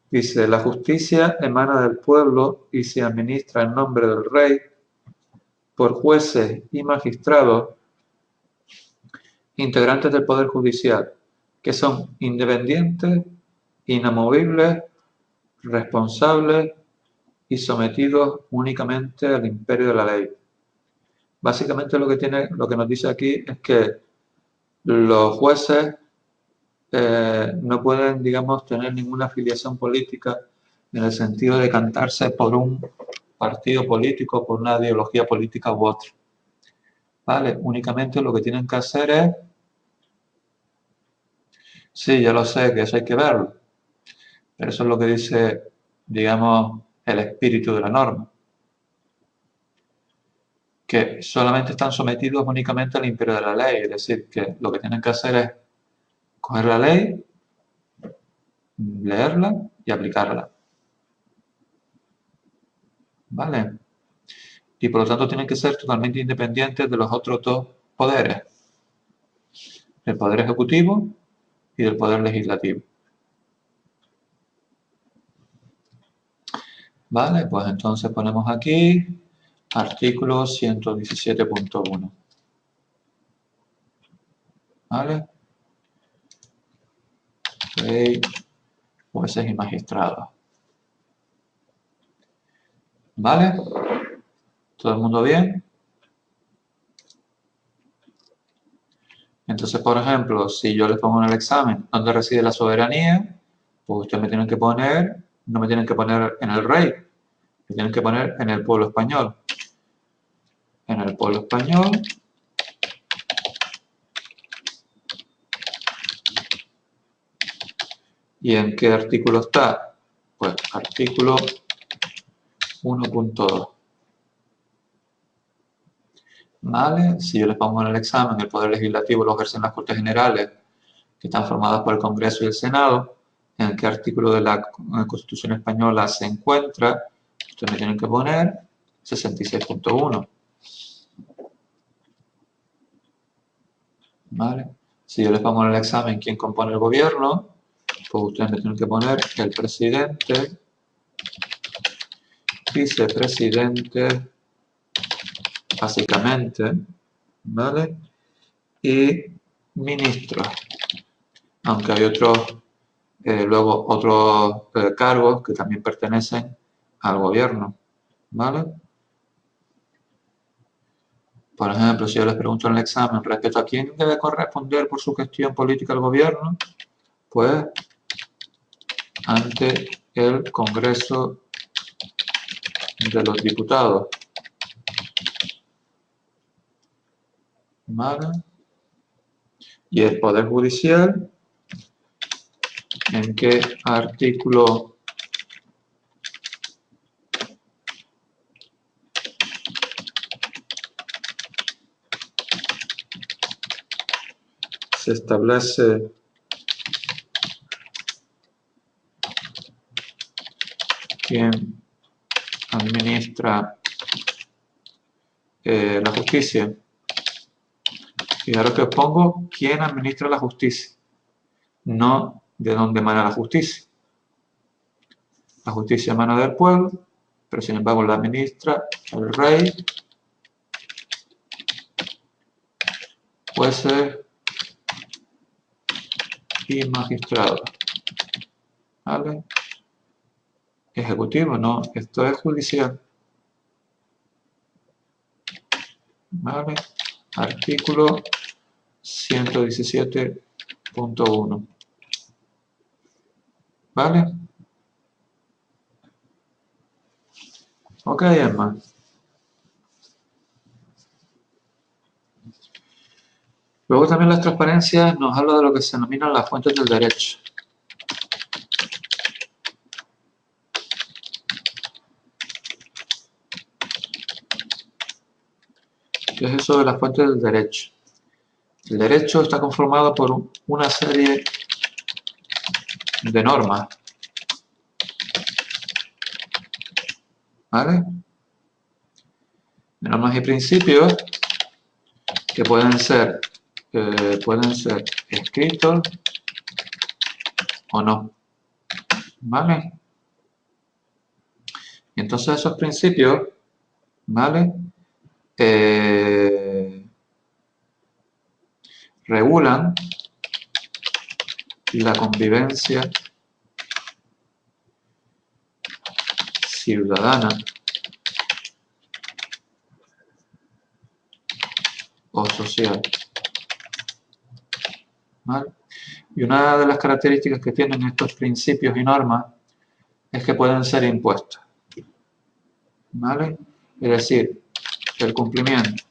Dice, la justicia emana del pueblo y se administra en nombre del rey por jueces y magistrados integrantes del Poder Judicial, que son independientes, inamovibles, responsables y sometidos únicamente al imperio de la ley. Básicamente lo que nos dice aquí es que los jueces no pueden, digamos, tener ninguna afiliación política en el sentido de cantarse por un partido político, por una ideología política u otra. ¿Vale? Únicamente lo que tienen que hacer es... Sí, yo lo sé, que eso hay que verlo. Pero eso es lo que dice, digamos, el espíritu de la norma. Que solamente están sometidos únicamente al imperio de la ley. Es decir, que lo que tienen que hacer es coger la ley, leerla y aplicarla. ¿Vale? Y por lo tanto tienen que ser totalmente independientes de los otros dos poderes. Del poder ejecutivo y del poder legislativo. Vale, pues entonces ponemos aquí artículo 117.1. ¿Vale? Rey, jueces y magistrados. ¿Vale? ¿Todo el mundo bien? Entonces, por ejemplo, si yo les pongo en el examen dónde reside la soberanía, pues ustedes me tienen que poner, no me tienen que poner en el rey, me tienen que poner en el pueblo español. En el pueblo español. ¿Y en qué artículo está? Pues artículo 1.2. ¿Vale? Si yo les pongo en el examen, el Poder Legislativo lo ejercen las Cortes Generales, que están formadas por el Congreso y el Senado, ¿en qué artículo de la Constitución Española se encuentra? Ustedes me tienen que poner 66.1. ¿Vale? Si yo les pongo en el examen quién compone el gobierno, pues ustedes me tienen que poner el presidente, vicepresidente, básicamente, ¿vale? Y ministros. Aunque hay otros, luego otros cargos que también pertenecen al gobierno, ¿vale? Por ejemplo, si yo les pregunto en el examen respecto a quién debe corresponder por su gestión política al gobierno, pues ante el Congreso de los Diputados. ¿Vale? Y el Poder Judicial, ¿en qué artículo se establece quién administra la justicia? Fijaros que os pongo quién administra la justicia, no de dónde emana la justicia. La justicia emana del pueblo, pero sin embargo la administra el rey, jueces y magistrados. ¿Vale? Ejecutivo, no, esto es judicial. ¿Vale? Artículo 117.1. ¿Vale? Ok, Emma. Luego también las transparencias nos habla de lo que se denominan las fuentes del derecho. ¿Qué es eso de las fuentes del derecho? El derecho está conformado por una serie de normas, ¿vale? De normas y principios que pueden ser escritos o no, ¿vale? Y entonces esos principios, ¿vale? Regulan la convivencia ciudadana o social, ¿vale? Y una de las características que tienen estos principios y normas es que pueden ser impuestos, ¿vale? Es decir, el cumplimiento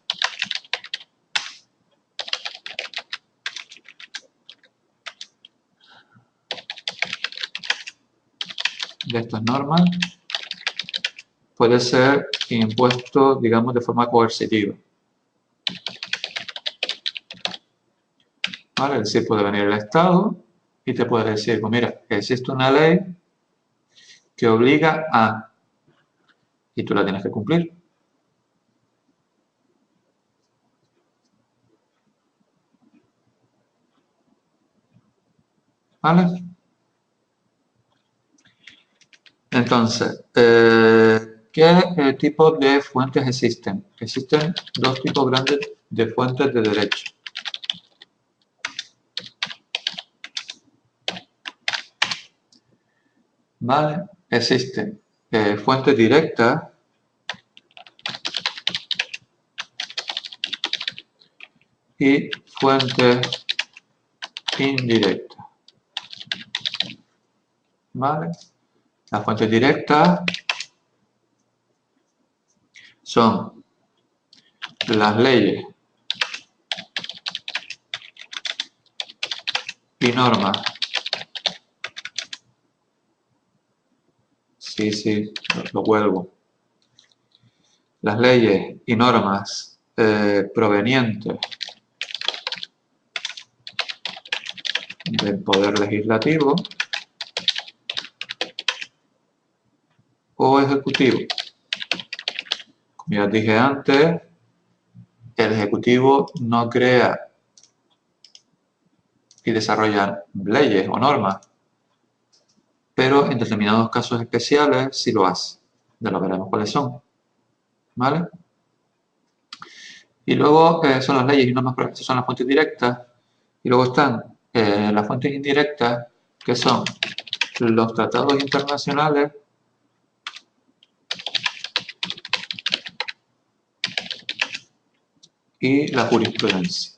de estas normas puede ser impuesto, digamos, de forma coercitiva, ¿vale? Es decir, puede venir el Estado y te puede decir, pues mira, existe una ley que obliga a, y tú la tienes que cumplir. ¿Vale? Entonces, ¿qué tipos de fuentes existen? Existen dos tipos grandes de fuentes de derecho. ¿Vale? Existen fuentes directas y fuentes indirectas. ¿Vale? Las fuentes directas son las leyes y normas. Sí, lo vuelvo. Las leyes y normas provenientes del Poder Legislativo o Ejecutivo. Como ya dije antes, el Ejecutivo no crea y desarrolla leyes o normas, pero en determinados casos especiales sí lo hace. Ya lo veremos cuáles son. ¿Vale? Y luego son las leyes y normas previstas, son las fuentes directas. Y luego están las fuentes indirectas, que son los tratados internacionales y la jurisprudencia.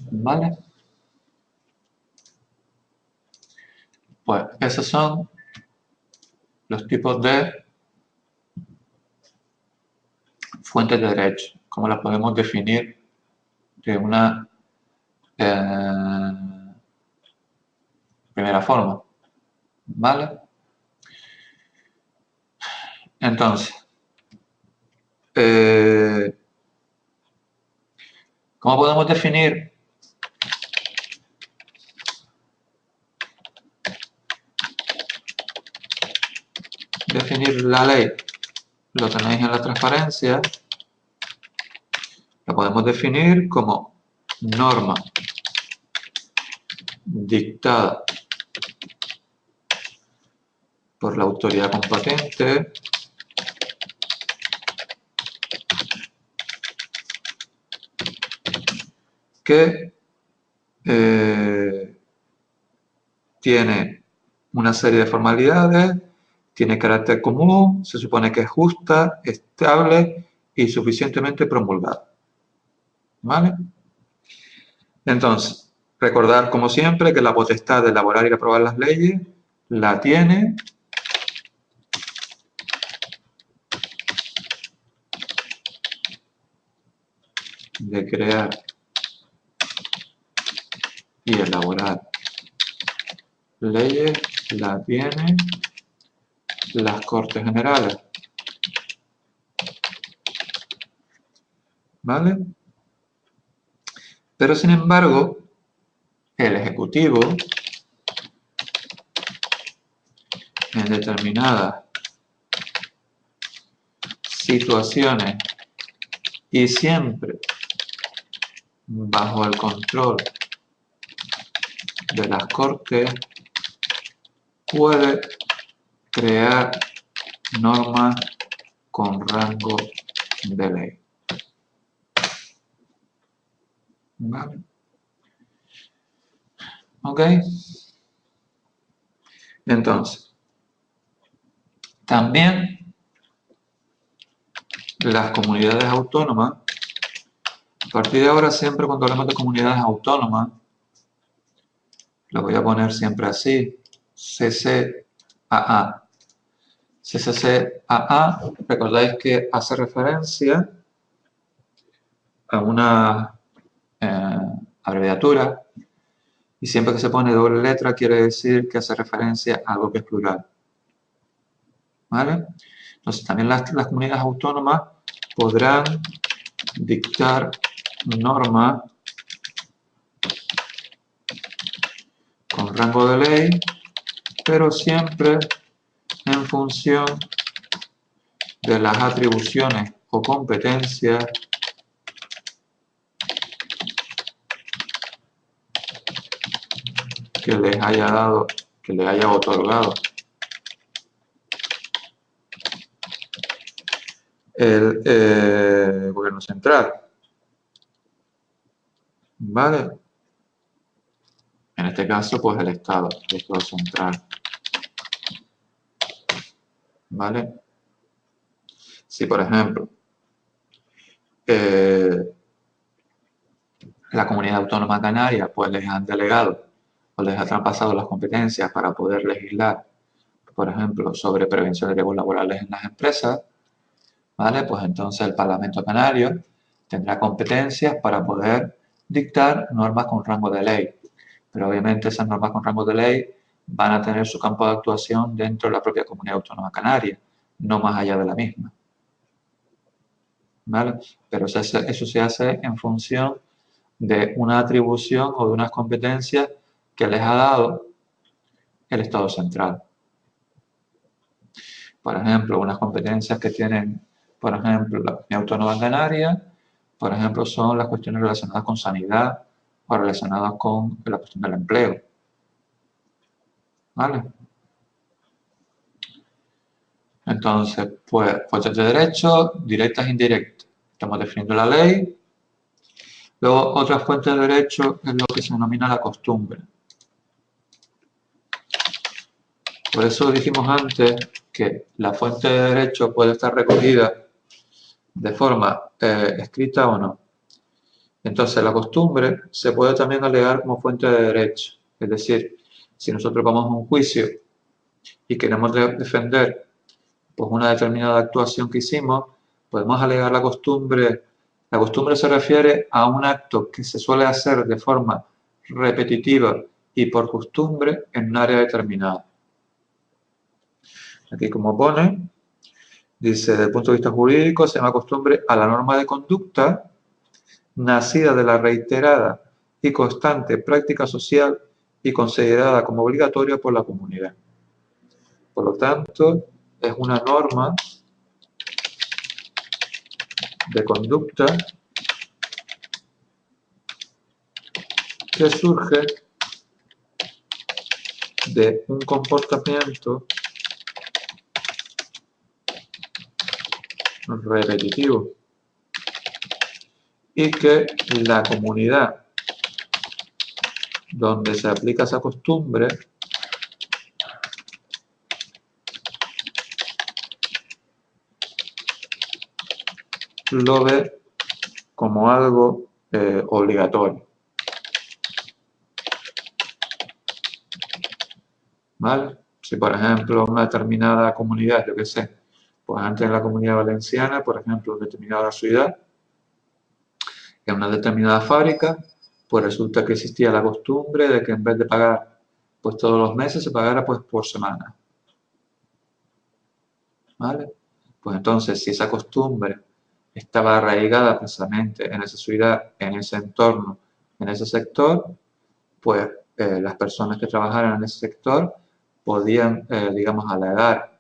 ¿Vale? Pues esos son los tipos de fuentes de derecho. ¿Cómo las podemos definir de una primera forma? ¿Vale? Entonces, ¿cómo podemos definir la ley? Lo tenéis en la transparencia. La podemos definir como norma dictada por la autoridad competente que tiene una serie de formalidades, tiene carácter común, se supone que es justa, estable y suficientemente promulgada. ¿Vale? Entonces, recordar como siempre que la potestad de elaborar y aprobar las leyes la tiene de crear y elaborar leyes la tienen las Cortes Generales. ¿Vale? Pero sin embargo, el Ejecutivo, en determinadas situaciones y siempre bajo el control de las Cortes, puede crear normas con rango de ley. ¿Vale? ¿Ok? Entonces, también las comunidades autónomas, a partir de ahora siempre cuando hablemos de comunidades autónomas, lo voy a poner siempre así, CCAA. CCCAA, recordáis que hace referencia a una abreviatura y siempre que se pone doble letra quiere decir que hace referencia a algo que es plural. ¿Vale? Entonces también las comunidades autónomas podrán dictar normas con rango de ley, pero siempre en función de las atribuciones o competencias que les haya dado, que les haya otorgado el gobierno central. ¿Vale? En este caso, pues el Estado central. ¿Vale? Si, por ejemplo, la comunidad autónoma canaria, pues les han delegado o les han traspasado las competencias para poder legislar, por ejemplo, sobre prevención de riesgos laborales en las empresas, ¿vale? Pues entonces el Parlamento Canario tendrá competencias para poder dictar normas con rango de ley. Pero obviamente esas normas con rango de ley van a tener su campo de actuación dentro de la propia comunidad autónoma canaria, no más allá de la misma. ¿Vale? Pero eso se hace en función de una atribución o de unas competencias que les ha dado el Estado central. Por ejemplo, unas competencias que tienen, por ejemplo, la Comunidad Autónoma Canaria, por ejemplo, son las cuestiones relacionadas con sanidad o relacionadas con la cuestión del empleo. ¿Vale? Entonces, pues, fuentes de derecho, directas e indirectas. Estamos definiendo la ley. Luego, otra fuente de derecho es lo que se denomina la costumbre. Por eso dijimos antes que la fuente de derecho puede estar recogida de forma escrita o no. Entonces, la costumbre se puede también alegar como fuente de derecho. Es decir, si nosotros vamos a un juicio y queremos defender pues, una determinada actuación que hicimos, podemos alegar la costumbre. La costumbre se refiere a un acto que se suele hacer de forma repetitiva y por costumbre en un área determinada. Aquí como pone, dice, desde el punto de vista jurídico se llama costumbre a la norma de conducta nacida de la reiterada y constante práctica social y considerada como obligatoria por la comunidad. Por lo tanto, es una norma de conducta que surge de un comportamiento repetitivo y que la comunidad donde se aplica esa costumbre lo ve como algo obligatorio. ¿Vale? Si, por ejemplo, una determinada comunidad, yo qué sé, pues antes en la Comunidad Valenciana, por ejemplo, en determinada ciudad, en una determinada fábrica, pues resulta que existía la costumbre de que en vez de pagar pues todos los meses, se pagara pues por semana. ¿Vale? Pues entonces, si esa costumbre estaba arraigada precisamente en esa ciudad, en ese entorno, en ese sector, pues las personas que trabajaran en ese sector podían, digamos, alegar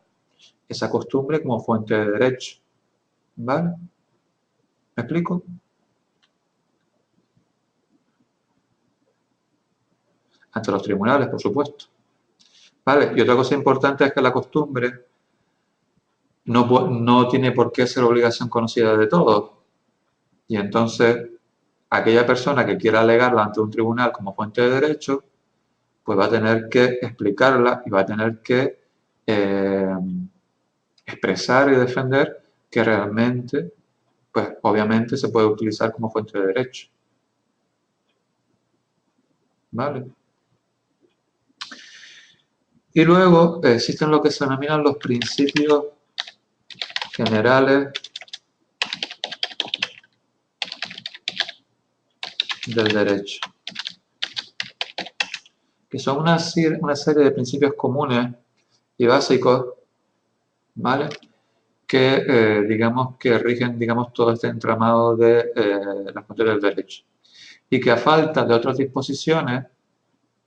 esa costumbre como fuente de derecho. ¿Vale? ¿Me explico? Ante los tribunales, por supuesto. ¿Vale? Y otra cosa importante es que la costumbre no tiene por qué ser obligación conocida de todos. Y entonces, aquella persona que quiera alegarla ante un tribunal como fuente de derecho, pues va a tener que explicarla y va a tener que expresar y defender que realmente, pues obviamente se puede utilizar como fuente de derecho. ¿Vale? Y luego existen lo que se denominan los principios generales del derecho, que son una serie de principios comunes y básicos, ¿vale? Que digamos que rigen, digamos, todo este entramado de las materias del derecho y que a falta de otras disposiciones,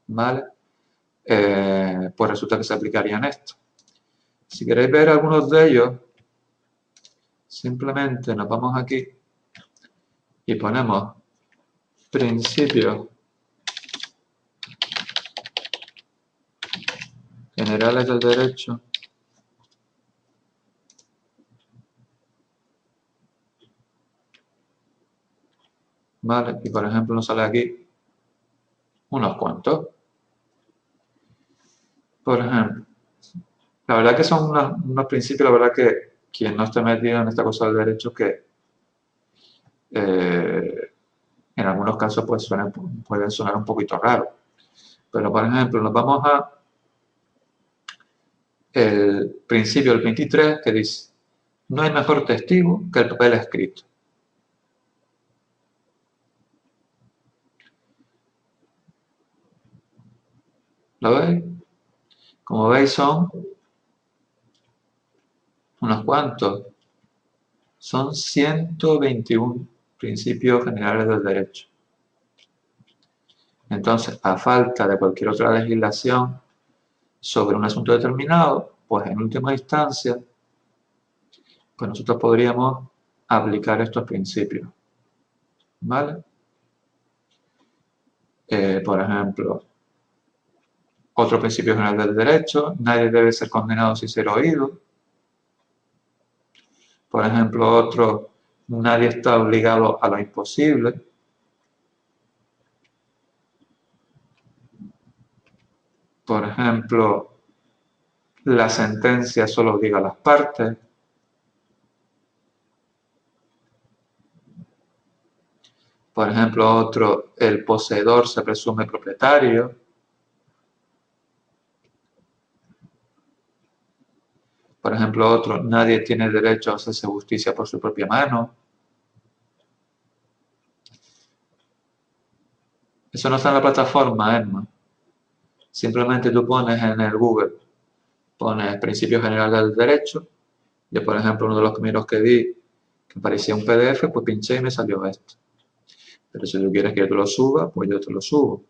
¿vale? Pues resulta que se aplicarían esto. Si queréis ver algunos de ellos, simplemente nos vamos aquí y ponemos principios generales del derecho. ¿Vale? Y por ejemplo nos sale aquí unos cuantos. Por ejemplo, la verdad que son unos principios, la verdad que quien no esté metido en esta cosa del derecho que en algunos casos pues pueden sonar un poquito raros. Pero por ejemplo, nos vamos a el principio del 23 que dice: no hay mejor testigo que el papel escrito. ¿Lo veis? Como veis son unos cuantos. Son 121 principios generales del derecho. Entonces, a falta de cualquier otra legislación sobre un asunto determinado, pues en última instancia, pues nosotros podríamos aplicar estos principios. ¿Vale? Por ejemplo, otro principio general del derecho: nadie debe ser condenado sin ser oído. Por ejemplo, otro: nadie está obligado a lo imposible. Por ejemplo, la sentencia solo obliga a las partes. Por ejemplo, otro: el poseedor se presume propietario. Por ejemplo, otro: nadie tiene derecho a hacerse justicia por su propia mano. Eso no está en la plataforma, Emma. Simplemente tú pones en el Google, pones principios generales del derecho. Yo, por ejemplo, uno de los primeros que vi, que parecía un PDF, pues pinché y me salió esto. Pero si tú quieres que yo te lo suba, pues yo te lo subo.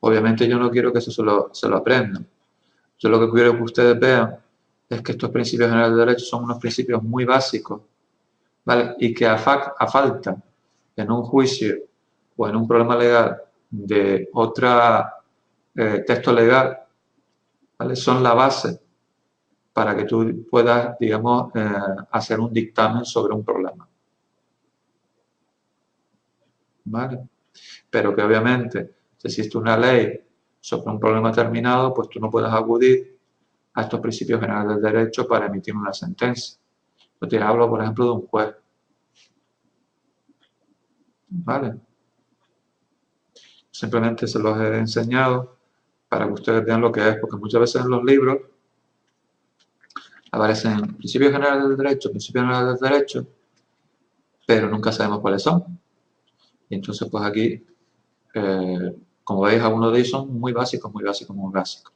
Obviamente yo no quiero que eso se lo aprendan. Yo lo que quiero que ustedes vean es que estos principios generales del derecho son unos principios muy básicos, ¿vale? Y que a falta en un juicio o en un problema legal de otro texto legal, ¿vale? Son la base para que tú puedas, digamos, hacer un dictamen sobre un problema. ¿Vale? Pero que obviamente, si existe una ley sobre un problema terminado, pues tú no puedes acudir a estos principios generales del derecho para emitir una sentencia. Yo te hablo, por ejemplo, de un juez. ¿Vale? Simplemente se los he enseñado para que ustedes vean lo que es, porque muchas veces en los libros aparecen principios generales del derecho, pero nunca sabemos cuáles son. Y entonces, pues aquí, como veis, algunos de ellos son muy básicos, muy básicos, muy básicos.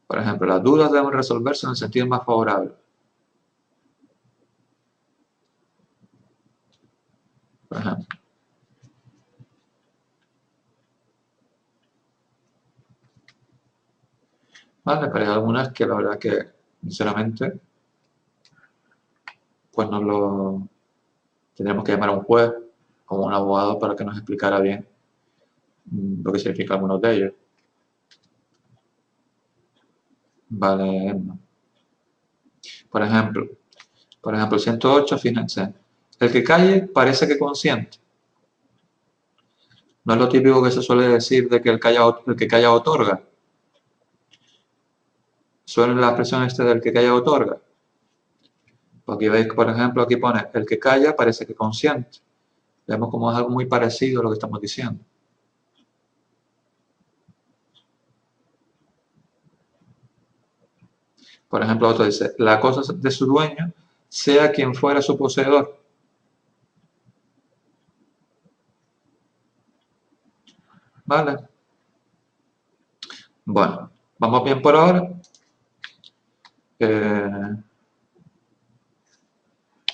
Por ejemplo, las dudas deben resolverse en el sentido más favorable. Por ejemplo. Vale, pero hay algunas que la verdad que, sinceramente, pues no lo tendremos que llamar a un juez o a un abogado para que nos explicara bien lo que significa algunos de ellos. Vale. Por ejemplo, el 108, fíjense. El que calle parece que consiente. No es lo típico que se suele decir de que el que calla otorga. Suena la expresión del que calla otorga. Pues aquí veis, por ejemplo, aquí pone el que calla parece que consiente. Vemos como es algo muy parecido a lo que estamos diciendo. Por ejemplo, otro dice, la cosa de su dueño, sea quien fuera su poseedor. ¿Vale? Bueno, vamos bien por ahora.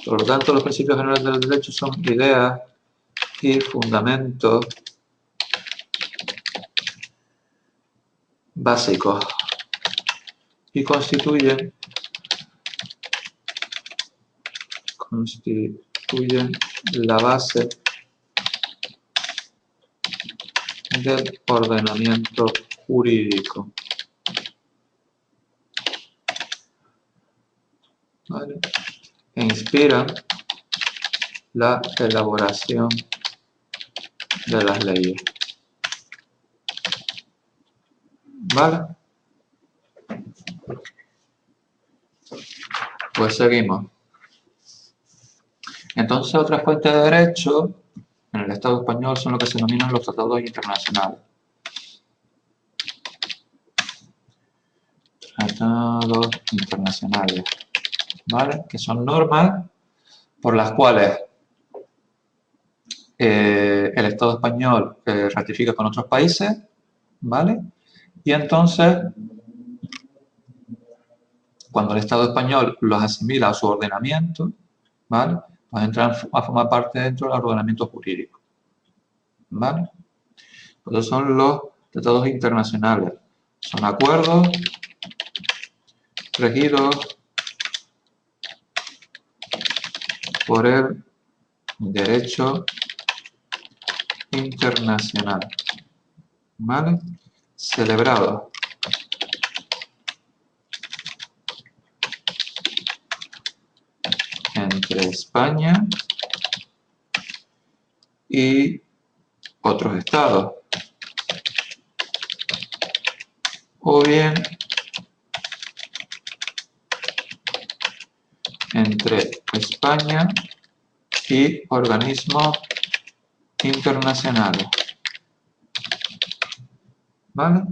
Por lo tanto, los principios generales del derecho son ideas y fundamentos básicos y constituyen la base del ordenamiento jurídico. ¿Vale? E inspiran la elaboración de las leyes. ¿Vale? Pues seguimos. Entonces, otras fuentes de derecho en el Estado español son lo que se denominan los tratados internacionales. Tratados internacionales, ¿vale? Que son normas por las cuales el Estado español ratifica con otros países, ¿vale? Y entonces, cuando el Estado español los asimila a su ordenamiento, ¿vale? Pues entran a formar parte dentro del ordenamiento jurídico, ¿vale? Entonces son los tratados internacionales. Son acuerdos regidos por el derecho internacional, ¿vale? Celebrados entre España y otros estados, o bien entre España y organismos internacionales, ¿vale?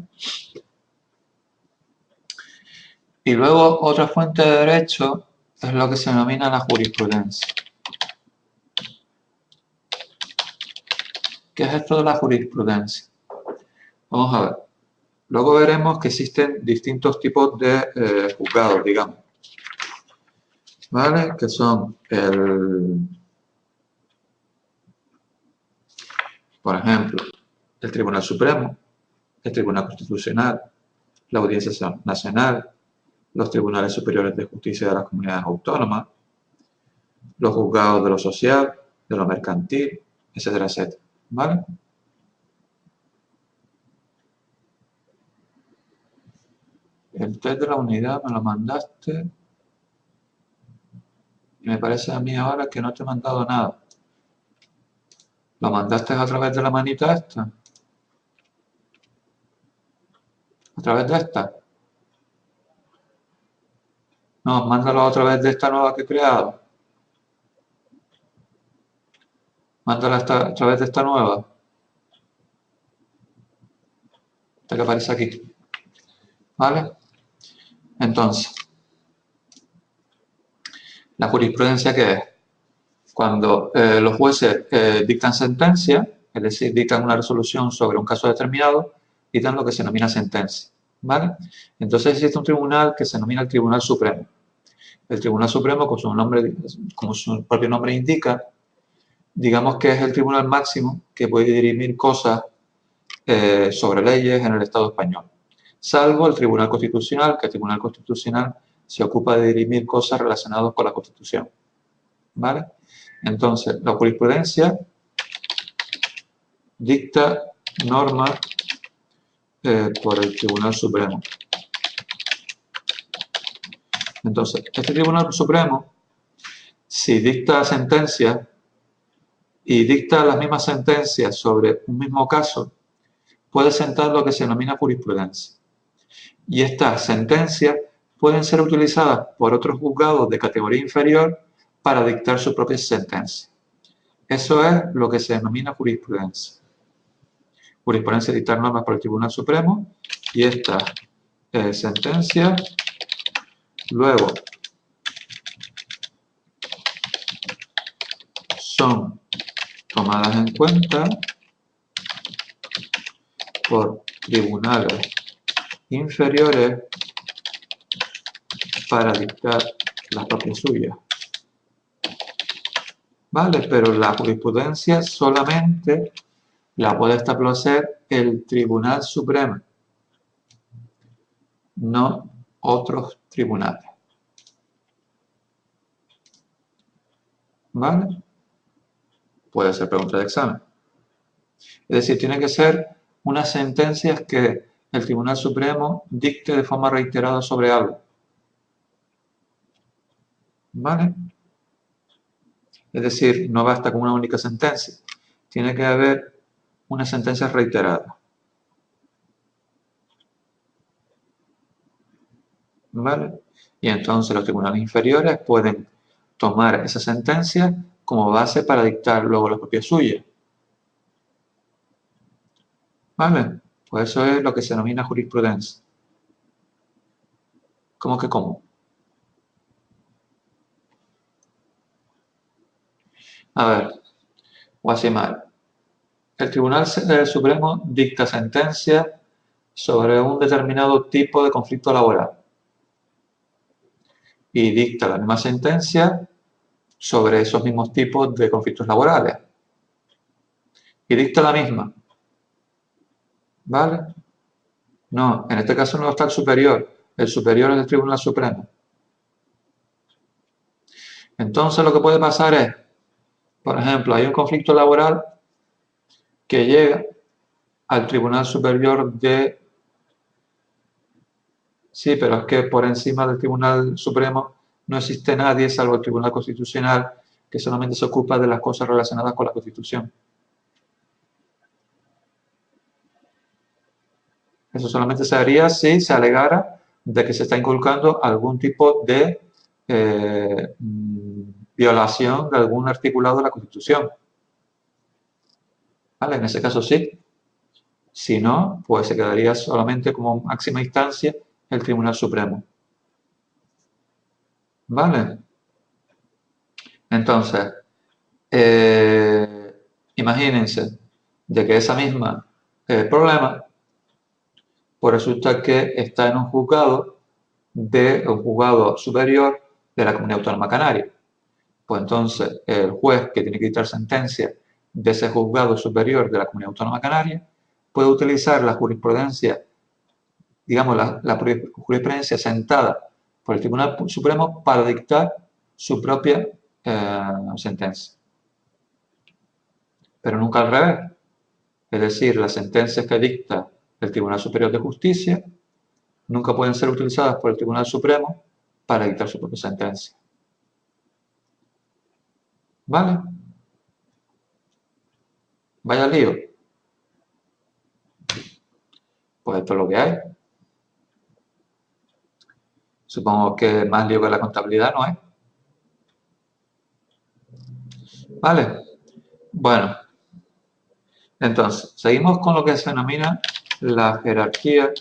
Y luego otra fuente de derecho es lo que se denomina la jurisprudencia. ¿Qué es esto de la jurisprudencia? Vamos a ver. Luego veremos que existen distintos tipos de juzgados, digamos, ¿vale? Que son por ejemplo, el Tribunal Supremo, el Tribunal Constitucional, la Audiencia Nacional, los Tribunales Superiores de Justicia de las Comunidades Autónomas, los juzgados de lo social, de lo mercantil, etcétera, etcétera, ¿vale? El test de la unidad me lo mandaste y me parece a mí ahora que no te he mandado nada. ¿Lo mandaste a través de la manita esta? a través de esta. No, mándalo a través de esta nueva que he creado. Mándala a través de esta nueva. Esta que aparece aquí. ¿Vale? Entonces, la jurisprudencia, ¿qué es? Cuando los jueces dictan sentencia, es decir, dictan una resolución sobre un caso determinado, dictan lo que se denomina sentencia. ¿Vale? Entonces existe un tribunal que se denomina el Tribunal Supremo. El Tribunal Supremo, como su propio nombre indica, digamos que es el tribunal máximo que puede dirimir cosas sobre leyes en el Estado español. Salvo el Tribunal Constitucional, que el Tribunal Constitucional se ocupa de dirimir cosas relacionadas con la Constitución. ¿Vale? Entonces, la jurisprudencia dicta normas por el Tribunal Supremo. Entonces, este Tribunal Supremo, si dicta sentencias y dicta las mismas sentencias sobre un mismo caso, puede sentar lo que se denomina jurisprudencia. Y estas sentencias pueden ser utilizadas por otros juzgados de categoría inferior para dictar sus propias sentencias. Eso es lo que se denomina jurisprudencia. Jurisprudencia es dictar normas por el Tribunal Supremo y estas sentencias luego son tomadas en cuenta por tribunales inferiores para dictar las propias suyas. ¿Vale? Pero la jurisprudencia solamente la puede establecer el Tribunal Supremo, no otros tribunales. ¿Vale? Puede ser pregunta de examen. Es decir, tiene que ser unas sentencias que el Tribunal Supremo dicte de forma reiterada sobre algo. ¿Vale? Es decir, no basta con una única sentencia. Tiene que haber una sentencia reiterada. ¿Vale? Y entonces los tribunales inferiores pueden tomar esa sentencia como base para dictar luego la propia suya. ¿Vale? Pues eso es lo que se denomina jurisprudencia. ¿Cómo que cómo? A ver, o así mal. El Tribunal Supremo dicta sentencia sobre un determinado tipo de conflicto laboral y dicta la misma sentencia sobre esos mismos tipos de conflictos laborales y dicta la misma. ¿Vale? No, en este caso no está el superior es el Tribunal Supremo. Entonces lo que puede pasar es, por ejemplo, hay un conflicto laboral que llega al Tribunal Superior de... Sí, pero es que por encima del Tribunal Supremo no existe nadie, salvo el Tribunal Constitucional, que solamente se ocupa de las cosas relacionadas con la Constitución. Eso solamente se haría si se alegara de que se está inculcando algún tipo de violación de algún articulado de la Constitución. ¿Vale? En ese caso sí. Si no, pues se quedaría solamente como máxima instancia el Tribunal Supremo. ¿Vale? Entonces, imagínense de que esa misma problema, pues resulta que está en un juzgado superior de la Comunidad Autónoma Canaria. Pues entonces el juez que tiene que dictar sentencia de ese juzgado superior de la Comunidad Autónoma Canaria puede utilizar la jurisprudencia, digamos la jurisprudencia sentada por el Tribunal Supremo para dictar su propia sentencia. Pero nunca al revés. Es decir, las sentencias que dicta el Tribunal Superior de Justicia nunca pueden ser utilizadas por el Tribunal Supremo para dictar su propia sentencia. ¿Vale? Vaya lío. Pues esto es lo que hay. Supongo que más lío que la contabilidad no es. ¿Vale? Bueno, entonces, seguimos con lo que se denomina la jerarquía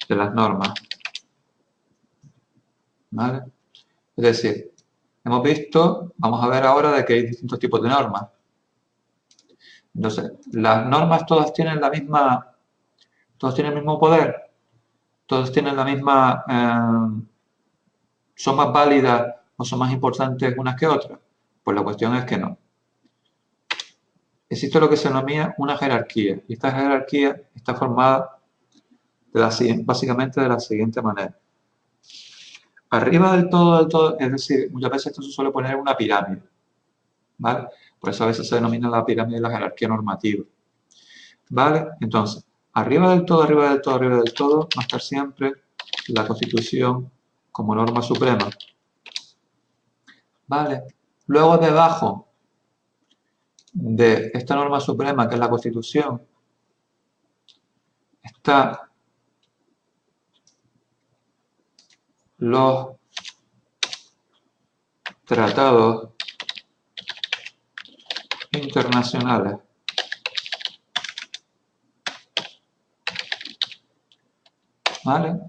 de las normas. ¿Vale? Es decir, hemos visto, vamos a ver ahora de que hay distintos tipos de normas. Entonces, las normas todas tienen la misma, todos tienen el mismo poder, todos tienen la misma, son más válidas o son más importantes unas que otras. Pues la cuestión es que no. Existe lo que se denomina una jerarquía y esta jerarquía está formada básicamente de la siguiente manera. Arriba del todo, es decir, muchas veces esto se suele poner en una pirámide, ¿vale? Por eso a veces se denomina la pirámide de la jerarquía normativa, ¿vale? Entonces, arriba del todo va a estar siempre la Constitución como norma suprema, ¿vale? Luego debajo de esta norma suprema, que es la Constitución, está los tratados internacionales. ¿Vale?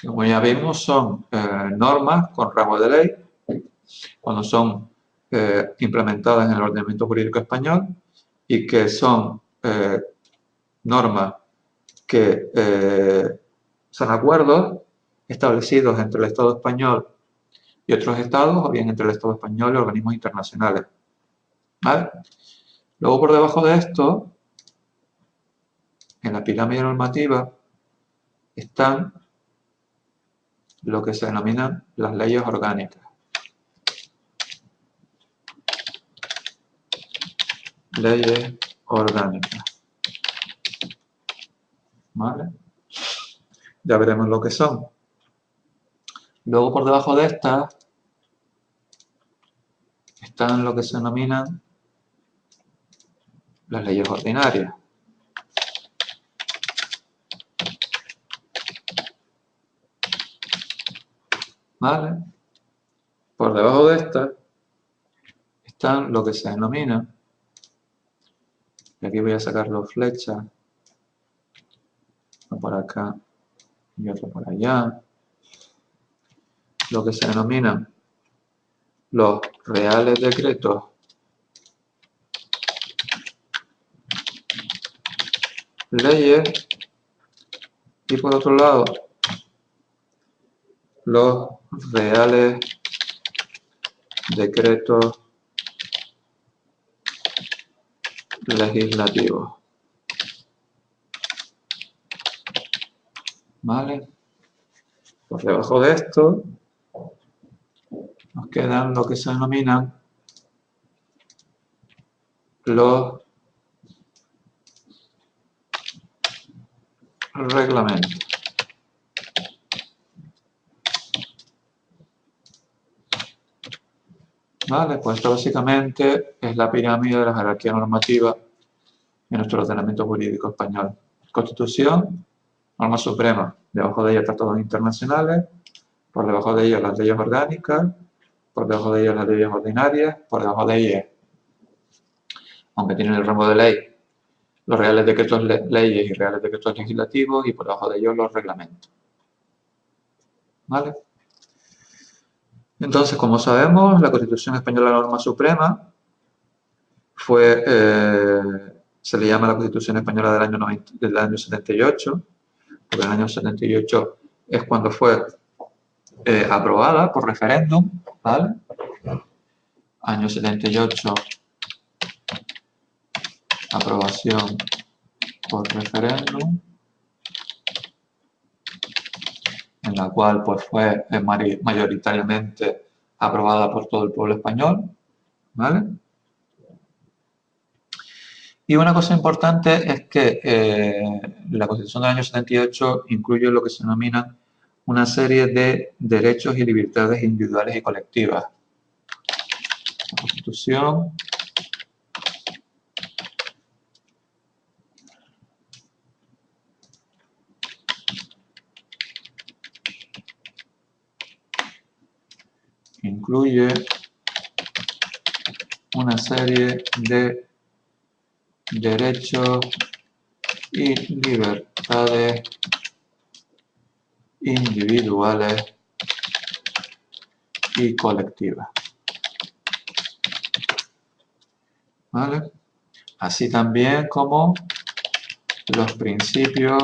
Como ya vimos, son normas con rango de ley, cuando son implementadas en el ordenamiento jurídico español y que son normas que son acuerdos establecidos entre el Estado español y otros estados, o bien entre el Estado español y organismos internacionales. ¿Vale? Luego, por debajo de esto, en la pirámide normativa, están lo que se denominan las leyes orgánicas. Leyes orgánicas. ¿Vale? Ya veremos lo que son. Luego, por debajo de estas, están lo que se denominan las leyes ordinarias. ¿Vale? Por debajo de estas están lo que se denomina, y aquí voy a sacar las flechas, uno por acá y otro por allá, lo que se denominan los reales decretos leyes y por otro lado los reales decretos legislativos. ¿Vale? Por debajo de esto nos quedan lo que se denominan los reglamentos. Vale, pues esto básicamente es la pirámide de la jerarquía normativa en nuestro ordenamiento jurídico español. Constitución, norma suprema, debajo de ella tratados internacionales, por debajo de ella las leyes orgánicas, por debajo de ellas las leyes ordinarias, por debajo de ellas, aunque tienen el rango de ley, los reales decretos leyes y reales decretos legislativos, y por debajo de ellos los reglamentos. ¿Vale? Entonces, como sabemos, la Constitución española, la norma suprema, se le llama la Constitución española del año 78, porque el año 78 es cuando fue aprobada por referéndum, ¿vale? Año 78, aprobación por referéndum, en la cual pues fue mayoritariamente aprobada por todo el pueblo español, ¿vale? Y una cosa importante es que la Constitución del año 78 incluye lo que se denomina una serie de derechos y libertades individuales y colectivas. La Constitución incluye una serie de derechos y libertades individuales y colectivas. ¿Vale? Así también como los principios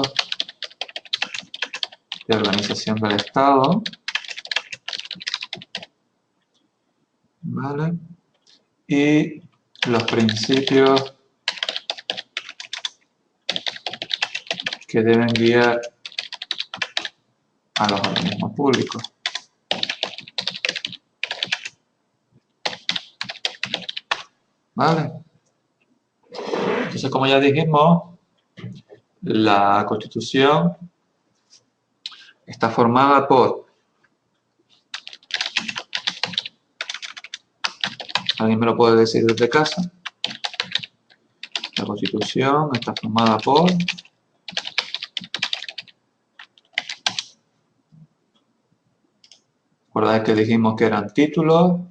de organización del Estado, ¿vale? Y los principios que deben guiar a los organismos públicos. ¿Vale? Entonces, como ya dijimos, la Constitución está formada por... ¿Alguien me lo puede decir desde casa? La Constitución está formada por... ¿Recordáis que dijimos que eran títulos,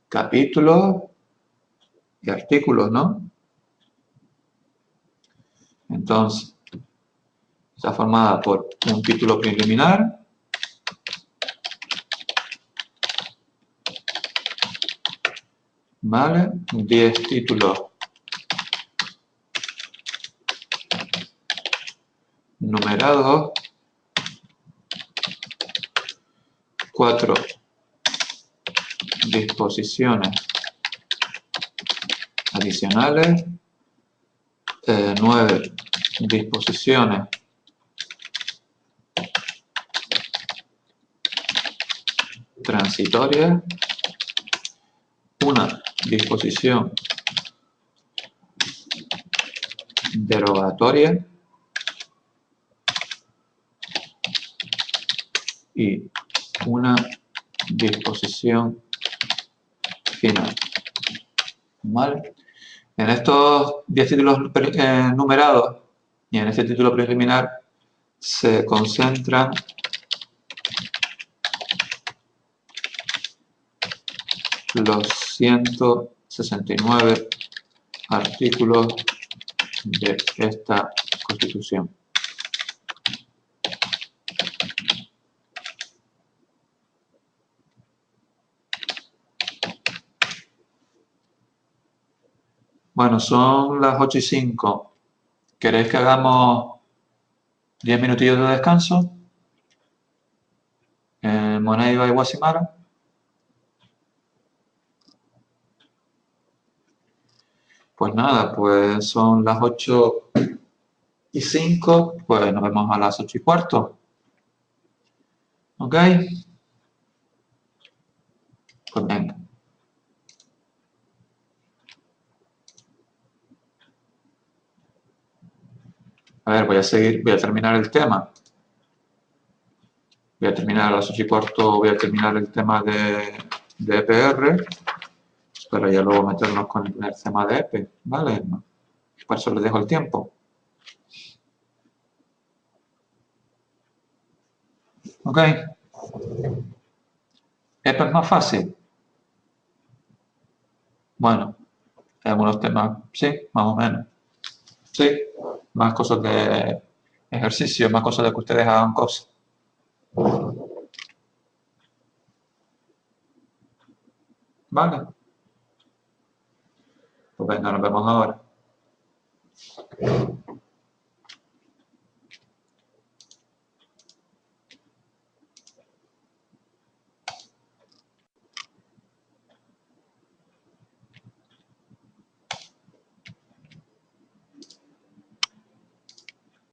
capítulos y artículos, no? Entonces, está formada por un título preliminar, ¿vale? 10 títulos numerados, 4 disposiciones adicionales, 9 disposiciones transitorias, una disposición derogatoria y una disposición final. ¿Vale? En estos 10 títulos numerados y en este título preliminar se concentran los 169 artículos de esta Constitución. Bueno, son las 8:05. ¿Queréis que hagamos 10 minutillos de descanso? Moneiva y Guasimara. Pues nada, pues son las 8:05, pues nos vemos a las 8:15. ¿Ok? Pues venga. A ver, voy a terminar el tema. Voy a terminar a las 8:15, voy a terminar el tema de EPR, para ya luego meternos con el tema de EP, ¿vale? Por eso les dejo el tiempo. ¿Ok? EP es más fácil. Bueno, hay algunos temas, sí, más o menos. Sí, más cosas de ejercicio, más cosas de que ustedes hagan cosas. Vale. Pues venga, nos vemos ahora.